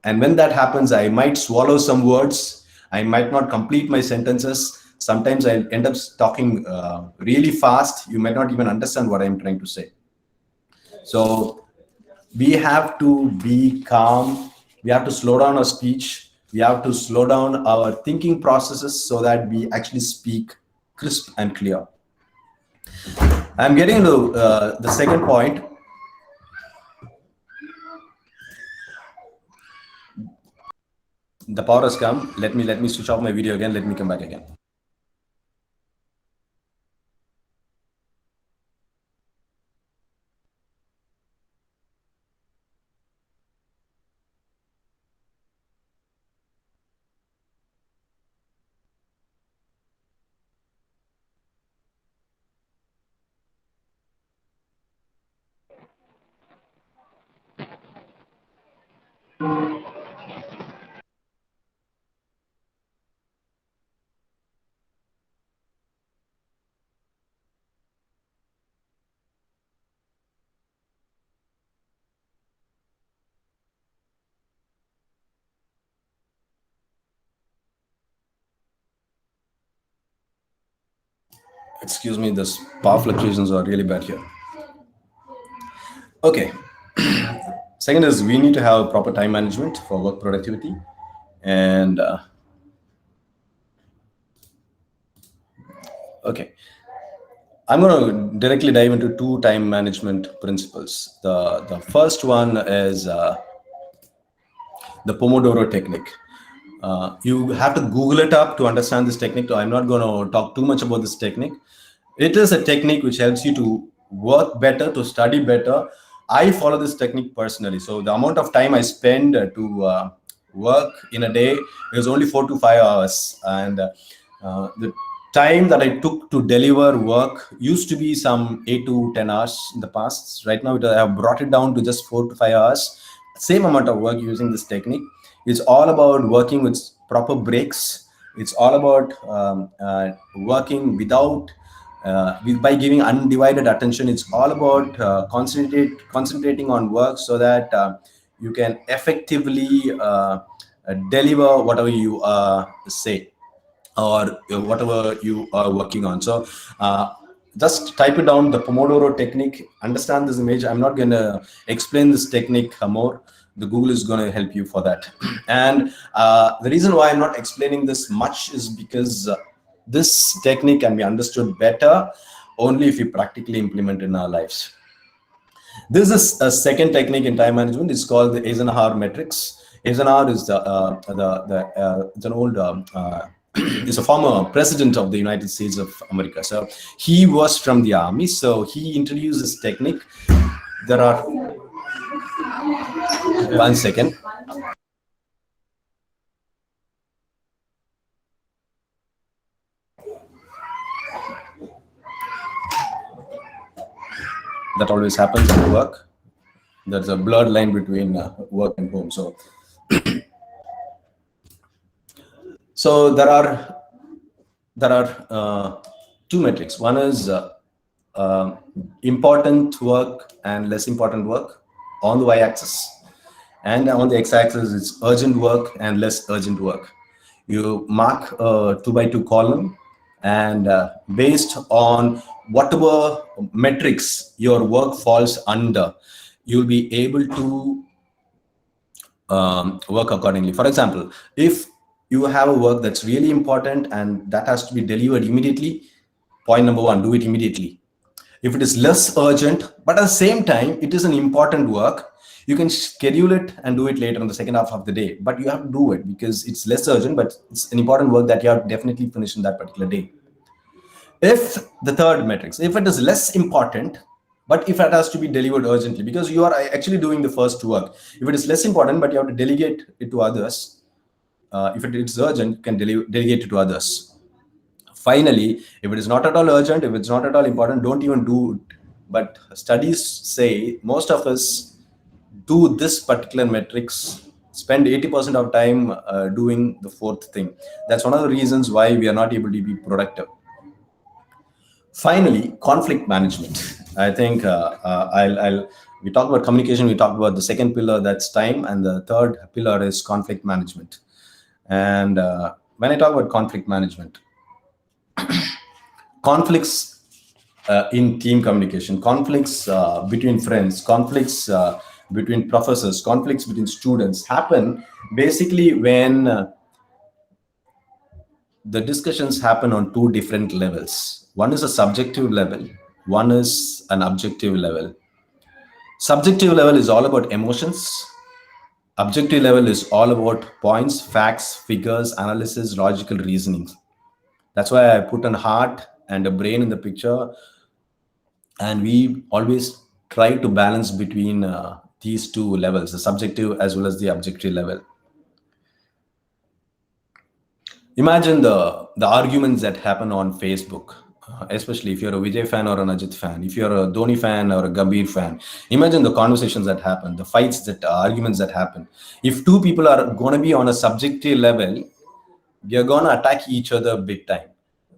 and when that happens, I might swallow some words. I might not complete my sentences. Sometimes I end up talking really fast. You might not even understand what I'm trying to say. So we have to be calm. We have to slow down our speech. We have to slow down our thinking processes so that we actually speak crisp and clear. I'm getting into the second point. The power has come. Let me switch off my video again. Let me come back again. Excuse me, this power fluctuations are really bad here. Okay. Second is we need to have proper time management for work productivity. And okay, I'm going to directly dive into 2 time management principles. The first one is the Pomodoro Technique. You have to Google it up to understand this technique. I'm not going to talk too much about this technique. It is a technique which helps you to work better, to study better. I follow this technique personally. So the amount of time I spend to work in a day is only 4 to 5 hours. And the time that I took to deliver work used to be some 8 to 10 hours in the past. Right now, I have brought it down to just 4 to 5 hours. Same amount of work using this technique. It's all about working with proper breaks. It's all about working without by giving undivided attention. It's all about concentrating on work so that you can effectively deliver whatever you say or whatever you are working on. So just type it down, the Pomodoro Technique. Understand this image. I'm not going to explain this technique more. The Google is going to help you for that. And the reason why I'm not explaining this much is because this technique can be understood better only if we practically implement it in our lives. This is a second technique in time management. It's called the Azinhar Metrics. Azinhar is it's an old is a former president of the United States of America. So he was from the army. So he introduced this technique. There are 1 second. That always happens in work. There's a blurred line between work and home. So there are 2 metrics. One is important work and less important work on the y-axis, and on the x-axis it's urgent work and less urgent work. You mark a 2 by 2 column, and based on whatever metrics your work falls under, you'll be able to work accordingly. For example, if you have a work that's really important and that has to be delivered immediately, point number one, do it immediately. If it is less urgent, but at the same time, it is an important work, you can schedule it and do it later in the second half of the day. But you have to do it because it's less urgent, but it's an important work that you have to definitely finish in that particular day. If the third metrics, if it is less important, but if it has to be delivered urgently, because you are actually doing the first work, if it is less important, but you have to delegate it to others, if it is urgent, you can delegate it to others. Finally, if it is not at all urgent, if it's not at all important, don't even do it. But studies say most of us do this particular metrics, spend 80% of time doing the fourth thing. That's one of the reasons why we are not able to be productive. Finally, conflict management. I think we talked about communication. We talked about the second pillar, that's time, and the third pillar is conflict management. And when I talk about conflict management, conflicts in team communication, conflicts between friends, conflicts between professors, conflicts between students happen basically when the discussions happen on two different levels. One is a subjective level, one is an objective level. Subjective level is all about emotions. Objective level is all about points, facts, figures, analysis, logical reasoning. That's why I put an heart and a brain in the picture. And we always try to balance between these two levels, the subjective as well as the objective level. Imagine the arguments that happen on Facebook, especially if you're a Vijay fan or an Ajit fan, if you're a Dhoni fan or a Gambhir fan. Imagine the conversations that happen, the fights, that arguments that happen. If two people are going to be on a subjective level, we are going to attack each other big time,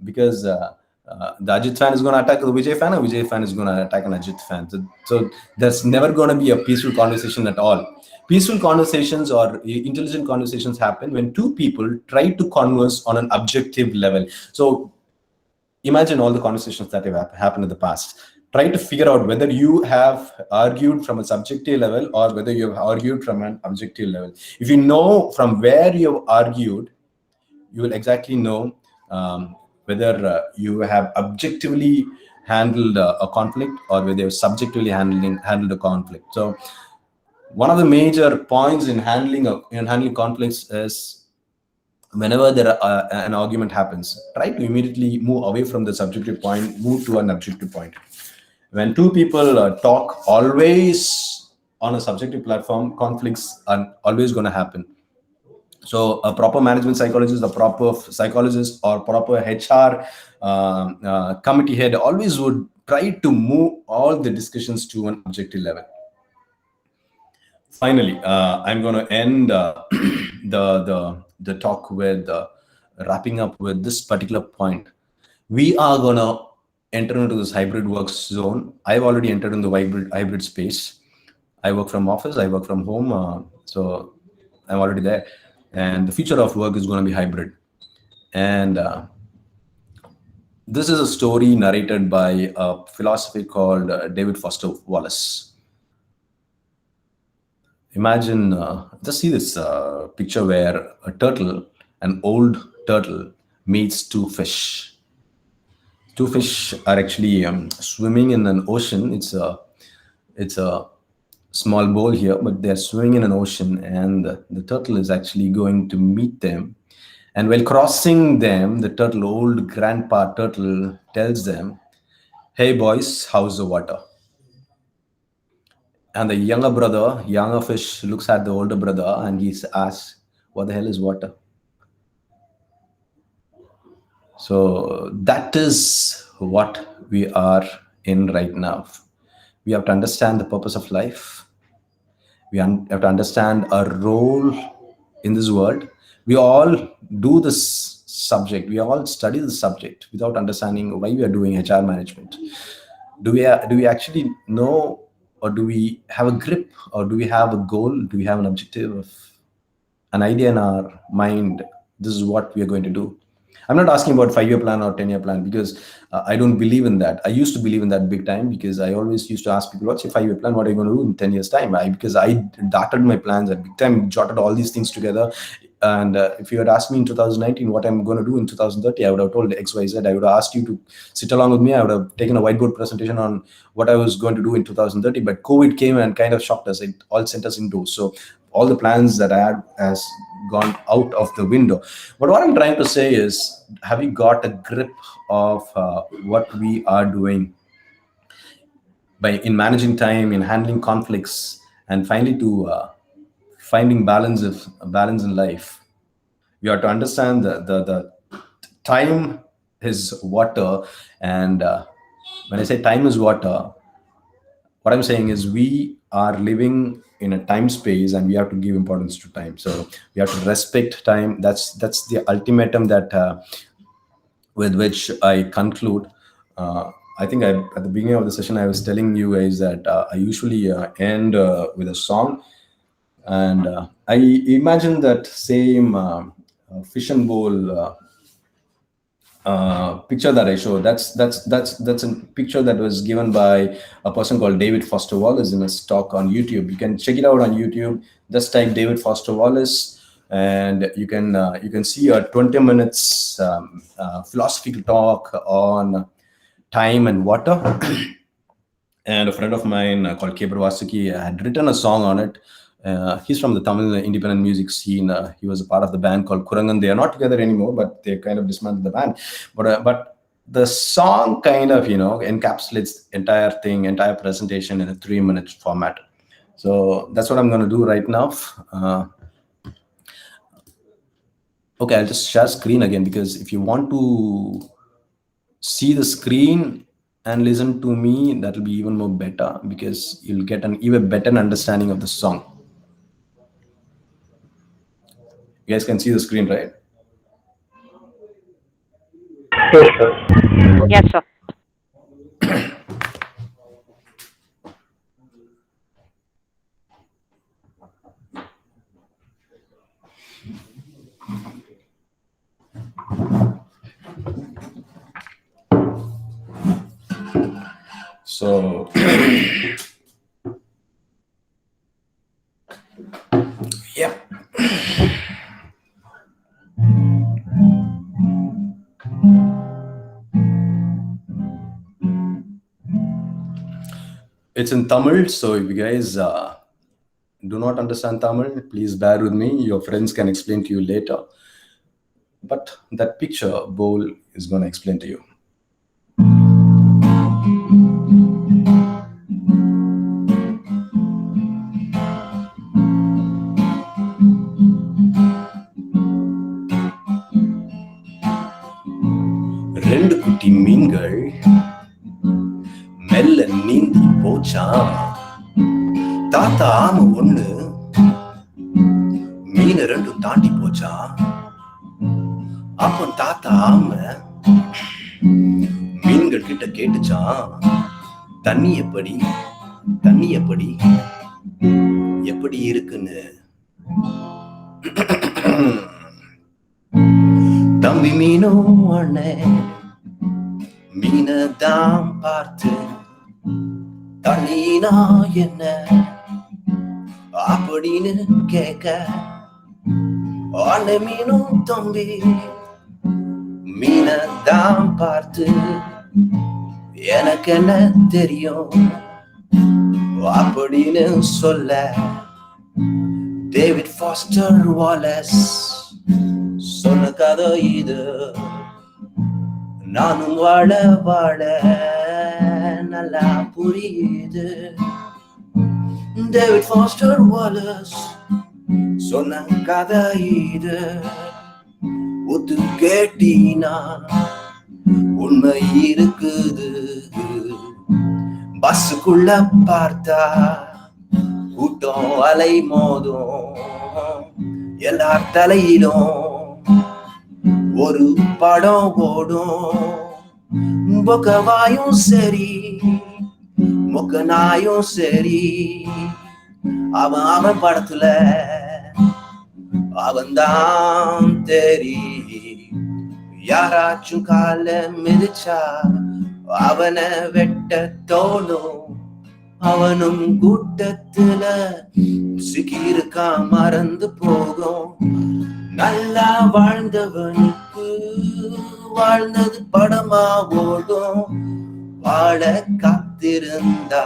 because the Ajit fan is going to attack the Vijay fan, and Vijay fan is going to attack an Ajit fan. So there's never going to be a peaceful conversation at all. Peaceful conversations or intelligent conversations happen when two people try to converse on an objective level. So imagine all the conversations that have happened in the past. Try to figure out whether you have argued from a subjective level or whether you have argued from an objective level. If you know from where you have argued, you will exactly know whether you have objectively handled a conflict or whether you have subjectively handled a conflict. So one of the major points in handling conflicts is whenever an argument happens, try to immediately move away from the subjective point, move to an objective point. When two people talk always on a subjective platform, conflicts are always going to happen. So a proper management psychologist, a proper psychologist, or proper HR committee head always would try to move all the discussions to an objective level. Finally, I'm going to end the talk with wrapping up with this particular point. We are going to enter into this hybrid work zone. I've already entered in the hybrid space. I work from office, I work from home, so I'm already there. And the future of work is going to be hybrid. And this is a story narrated by a philosopher called David Foster Wallace. Imagine, just see this picture where a turtle, an old turtle, meets two fish. Two fish are actually swimming in an ocean. It's a small bowl here, but they're swimming in an ocean, and the turtle is actually going to meet them. And while crossing them, the turtle, old grandpa turtle, tells them, "Hey boys, how's the water?" And the younger fish, looks at the older brother and he asks, "What the hell is water?" So that is what we are in right now. We have to understand the purpose of life. We have to understand our role in this world. We all do this subject. We all study the subject without understanding why we are doing HR management. Do we actually know, or do we have a grip, or do we have a goal? Do we have an objective, of an idea in our mind? This is what we are going to do. I'm not asking about 5-year plan or 10-year plan, because I don't believe in that. I used to believe in that big time, because I always used to ask people, what's your 5-year plan? What are you going to do in 10 years time? Because I darted my plans at big time, jotted all these things together. And if you had asked me in 2019 what I'm going to do in 2030, I would have told XYZ. I would have asked you to sit along with me. I would have taken a whiteboard presentation on what I was going to do in 2030. But COVID came and kind of shocked us. It all sent us indoors. So all the plans that I had has gone out of the window. But what I'm trying to say is, have you got a grip of what we are doing in managing time, in handling conflicts, and finally to finding balance in life? You have to understand the time is water, and when I say time is water, what I'm saying is we are living in a time space, and we have to give importance to time. So we have to respect time. That's the ultimatum that with which I conclude. I think at the beginning of the session, I was telling you guys that I usually end with a song, and I imagine that same fish and bowl picture that I showed. That's a picture that was given by a person called David Foster Wallace in his talk on YouTube. You can check it out on YouTube. Just type David Foster Wallace, and you can see a 20 minutes philosophical talk on time and water. And a friend of mine called K. Vasuki had written a song on it. He's from the Tamil independent music scene. He was a part of the band called Kurangan. They are not together anymore, but they kind of dismantled the band. But the song kind of encapsulates entire presentation in a 3-minute format. So that's what I'm going to do right now. Okay, I'll just share screen again, because if you want to see the screen and listen to me, that'll be even more better, because you'll get an even better understanding of the song. You guys can see the screen, right? Yes, sir. Yes, sir. So yeah. It's in Tamil, so if you guys do not understand Tamil, please bear with me. Your friends can explain to you later. But that picture bowl is going to explain to you. ரெண்டு குட்டி மீன்கள் மெல்ல நீந்தி போச்சான். தாத்தா ஆம ஒண்ணு மீன் ரெண்டும் தாண்டி போச்சான். அப்போ தாத்தா ஆம மீன்கள் கிட்ட கேட்டுச்சான், தண்ணி எப்படி எப்படி இருக்குன்னு. தம்பி மீனும் அண்ணன் மீனதான் பார்த்து, தண்ணினா என்ன அப்படின்னு கேட்க, அண்ணன் மீனும் தம்பி மீனதான் பார்த்து, எனக்கு என்ன தெரியும் அப்படின்னு சொல்ல, டேவிட் ஃபாஸ்டர் வாலஸ் சொன்ன கதை இது. நானும் வாழ வாழ நல்லா புரியுது. டேவிட் ஃபாஸ்டர் வாலஸ் சொன்ன கதை இது. ஒத்து கேட்டீனா உண்மை இருக்குது. பஸ்ஸுக்குள்ள பார்த்தா கூட்டம் அலை மோதும், எல்லார் தலையிலும் ஒரு படம் ஓடும். பொக்கவாயும் சரி மொக்கனாயும் சரி, அவன் படத்துல அவன்தான் தெரி. யாராச்சும் கால மிதிச்சா அவனை வெட்ட தோணும். அவனும் கூட்டத்துல சிக்கியிருக்கா மறந்து போகும். நல்லா வாழ்ந்தவனுக்கு வாழ்ந்தது படமா ஓடும். வாழ காத்திருந்தா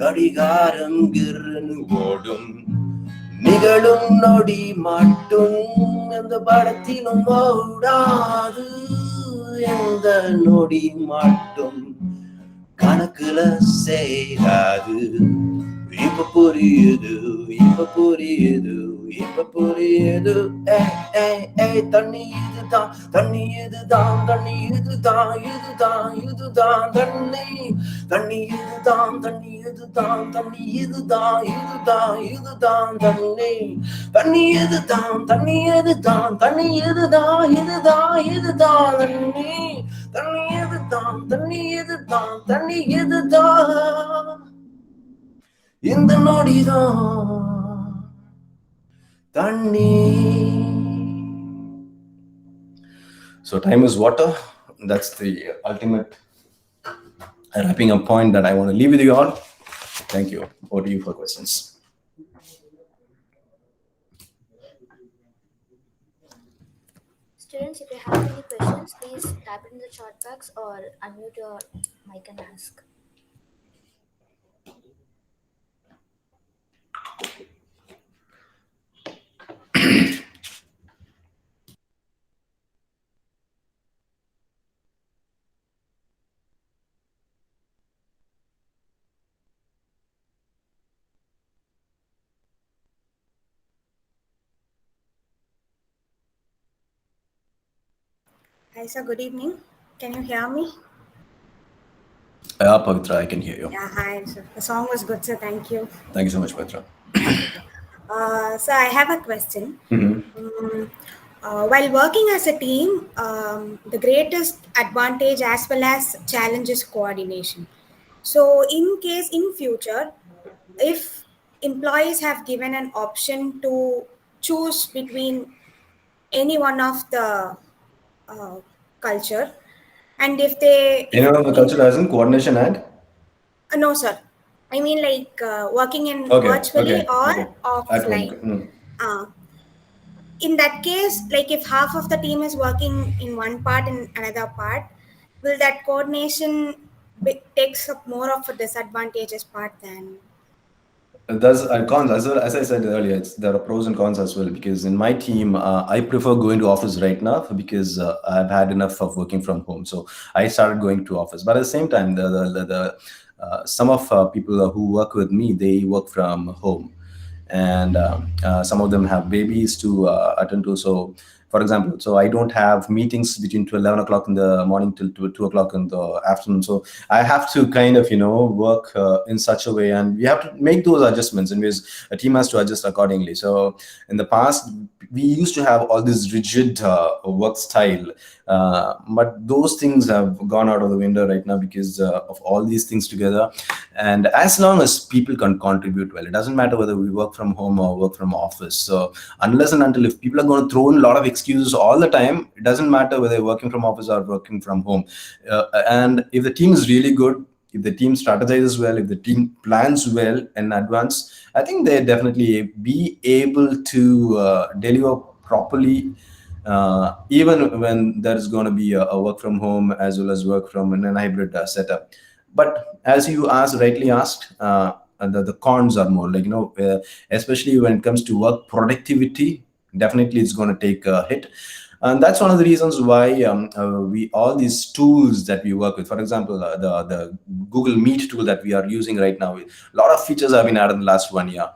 கடிகாரம் கிருன்னு ஓடும். நிகழும் நொடி மட்டும் எந்த படத்திலும் ஓடாது. எந்த நொடி மட்டும் கணக்குல சேராது. இப்ப புரியுது, இப்ப புரியுது, இப்ப புரியுது. தண்ணி இதுதான், தண்ணி இதுதான், தண்ணி இதுதான், இதுதான், இதுதான் தண்ணி. தண்ணி இதுதான், தண்ணி இதுதான், தண்ணி இதுதான், இதுதான், இதுதான் தண்ணி. தண்ணி இதுதான், தண்ணி இதுதான், தண்ணி இதுதான், இதுதான், இதுதான் தண்ணி. தண்ணி இதுதான், தண்ணி இதுதான், தண்ணி இதுதான், இந்த நொடிதான் தண்ணி. So time is water. That's the ultimate wrapping up point that I want to leave with you all. Thank you. Over to you for questions. Students, if you have any questions, please type it in the chat box or unmute your mic and ask. Hi, sir. Good evening. Can you hear me? Yeah, Pavitra, I can hear you. Yeah, hi, sir. The song was good, sir. Thank you. Thank you so much, Pavitra. So I have a question. While working as a team, the greatest advantage as well as challenge is coordination. So in case in future, if employees have given an option to choose between any one of the culture, and if they... Any one of the culture as in coordination and? No, sir. I mean like working in virtually or offline. In that case, like if half of the team is working in one part and another part, will that coordination takes up more of a disadvantageous part than? There's cons as I said earlier. There are pros and cons as well, because in my team, I prefer going to office right now because I've had enough of working from home. So I started going to office, but at the same time, some of people who work with me, they work from home, and some of them have babies to attend to. So for example, so I don't have meetings between 11 o'clock in the morning till 2 o'clock in the afternoon. So I have to kind of, work in such a way, and we have to make those adjustments, and a team has to adjust accordingly. So in the past, we used to have all this rigid work style, but those things have gone out of the window right now because of all these things together. And as long as people can contribute well, it doesn't matter whether we work from home or work from office. So unless and until if people are going to throw in a lot of excuses all the time, it doesn't matter whether they're working from office or working from home. And if the team is really good, if the team strategizes well, if the team plans well in advance, I think they definitely be able to deliver properly, even when there's going to be a work from home as well as work from a hybrid setup. But as you rightly asked, the cons are more like, especially when it comes to work productivity, definitely it's going to take a hit. And that's one of the reasons why all these tools that we work with, for example, the Google Meet tool that we are using right now, a lot of features have been added in the last 1 year.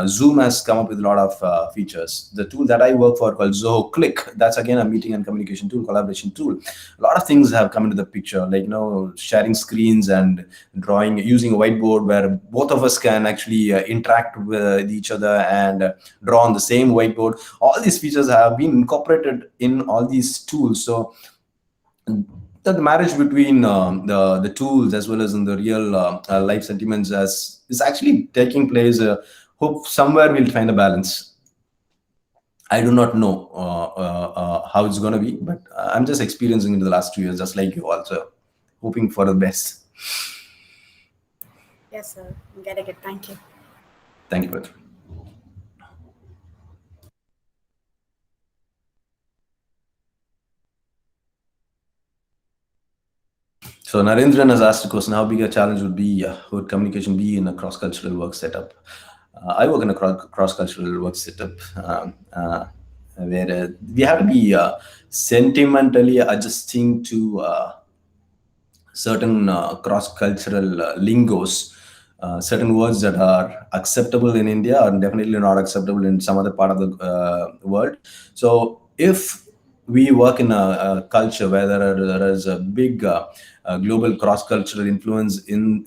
Zoom has come up with a lot of features. The tool that I work for called Zoho Click, that's again a meeting and communication tool, collaboration tool. A lot of things have come into the picture, like sharing screens and drawing using a whiteboard where both of us can actually interact with each other and draw on the same whiteboard. All these features have been incorporated in all these tools. So the marriage between the tools as well as in the real life sentiments is actually taking place. Hope somewhere we'll find a balance. I do not know how it's going to be, but I'm just experiencing in the last 2 years, just like you also, hoping for the best. Yes, sir. I'm getting it. Thank you. Thank you, Petra. So Narendran has asked a question: how big a challenge would communication be in a cross-cultural work setup? I work in a cross-cultural work setup where we have to be sentimentally adjusting to certain cross-cultural lingos, certain words that are acceptable in India are definitely not acceptable in some other part of the world. So if we work in a culture where there is a big global cross-cultural influence in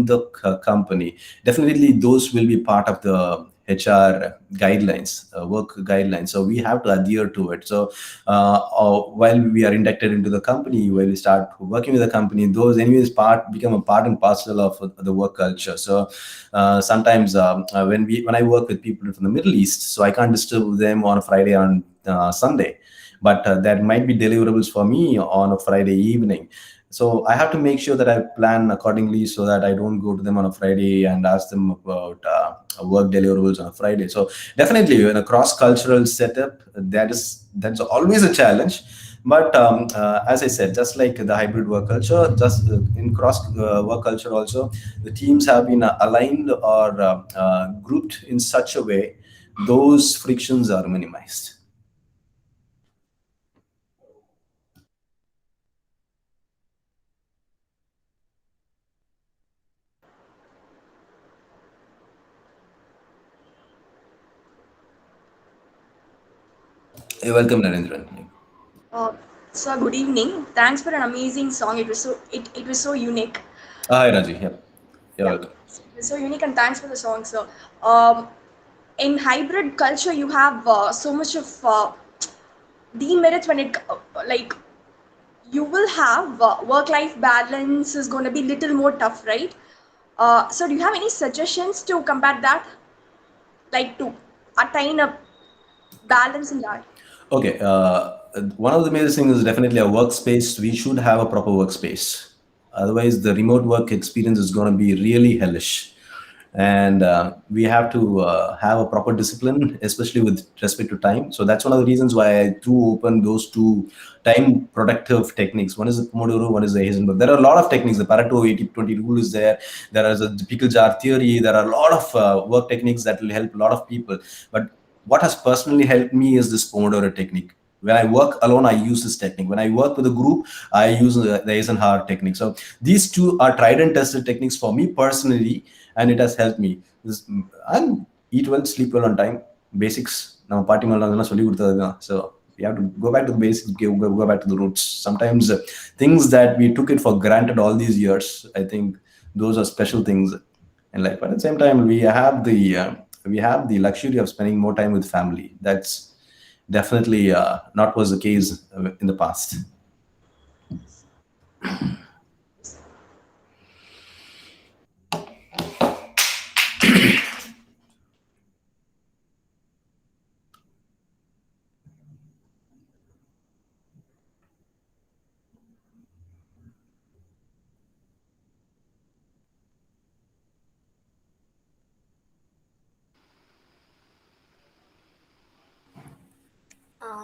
the company, definitely those will be part of the HR guidelines, work guidelines. So we have to adhere to it. So while we are inducted into the company, while we start working with the company, those anyways become a part and parcel of the work culture. So sometimes when I work with people from the Middle East, so I can't disturb them on a Friday on Sunday, but there might be deliverables for me on a Friday evening. So I have to make sure that I plan accordingly so that I don't go to them on a Friday and ask them about work deliverables on a Friday. So definitely in a cross-cultural setup, that's always a challenge. But as I said, just like the hybrid work culture, just in cross work culture also, the teams have been aligned or grouped in such a way those frictions are minimized. You're welcome, Narendran. Uh, so good evening. Thanks for an amazing song. It was so unique. Hi, Raji. Yep. You're Yeah, welcome. it was so unique, and thanks for the song. So, um, in hybrid culture, you have so much of demerits when it like you will have work-life balance is going to be little more tough, right? So, do you have any suggestions to combat that, like to attain a balance in that? Okay. One of the major things is definitely a workspace. We should have a proper workspace. Otherwise, the remote work experience is going to be really hellish. And we have to have a proper discipline, especially with respect to time. So that's one of the reasons why I threw open those two time productive techniques. One is the Pomodoro, one is the Heisenberg. There are a lot of techniques. The Pareto 80-20 rule is there. There is a pickle jar theory. There are a lot of work techniques that will help a lot of people. But what has personally helped me is this Pomodoro technique. When I work alone, I use this technique. When I work with a group, I use the Eisenhower technique. So these two are tried and tested techniques for me personally, and it has helped me. And eat well, sleep well on time. Basics. Now, party so we have to go back to the basics, go back to the roots. Sometimes things that we took it for granted all these years, I think those are special things in life. But at the same time, we have the luxury of spending more time with family. That's definitely not was the case in the past.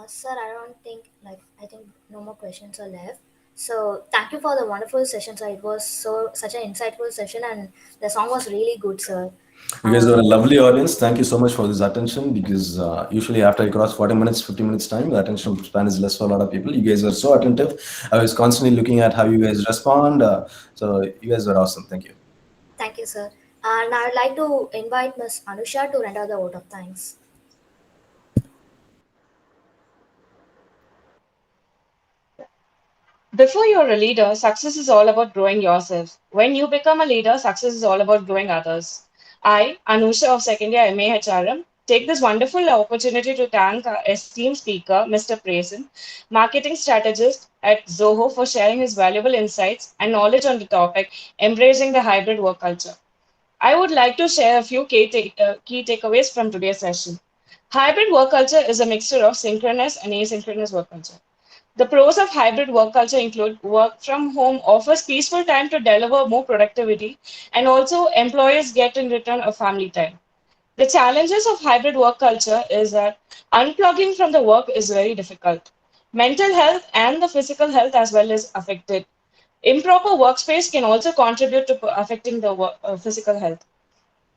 Sir, I don't think I think no more questions are left. So thank you for the wonderful session, sir. It was such an insightful session, and the song was really good, sir. You guys are Uh, a lovely audience. Thank you so much for this attention because usually after I cross 40 minutes, 50 minutes time, the attention span is less for a lot of people. You guys were so attentive. I was constantly looking at how you guys respond. So you guys were awesome. Thank you. Thank you, sir. And I would like to invite Miss Anusha to render the vote of thanks. Before you're a leader, success is all about growing yourself. When you become a leader, success is all about growing others. I, Anusha of second year MAHRM, take this wonderful opportunity to thank our esteemed speaker, Mr. Prason, marketing strategist at Zoho, for sharing his valuable insights and knowledge on the topic, embracing the hybrid work culture. I would like to share a few key takeaways from today's session. Hybrid work culture is a mixture of synchronous and asynchronous work culture. The pros of hybrid work culture include work from home offers peaceful time to deliver more productivity, and also employers get in return a family time. The challenges of hybrid work culture is that unplugging from the work is very difficult. Mental health and the physical health as well is affected. Improper workspace can also contribute to affecting the physical health.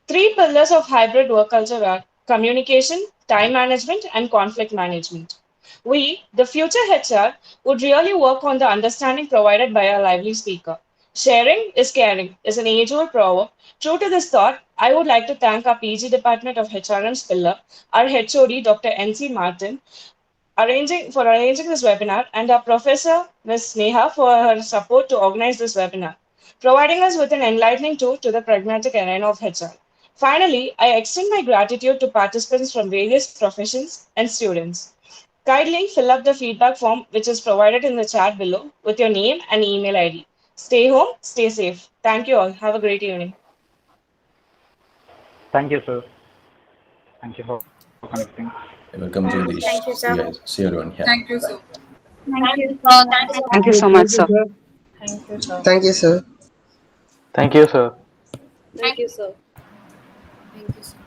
Three pillars of hybrid work culture are communication, time management, and conflict management. We, the future HR, would really work on the understanding provided by our lively speaker. Sharing is caring is an age old proverb. True to this thought, I would like to thank our PG Department of HRM's pillar, our HOD, Dr.N.C. Martin, arranging this webinar, and our professor, Ms. Neha, for her support to organize this webinar, providing us with an enlightening tour to the pragmatic arena of HR. Finally, I extend my gratitude to participants from various professions and students. Kindly fill up the feedback form which is provided in the chat below with your name and email ID. Stay home, stay safe. Thank you all. Have a great evening. Thank you, sir. Thank you for connecting. Welcome, Jagadeesh. Thank you, See you sir. guys. See you everyone. Yeah. Thank you, sir. Thank you, sir. Thank you so Thank much. you so much, sir. Thank you, sir. Thank you, sir. Thank you, sir. Thank you, sir. Thank you, sir.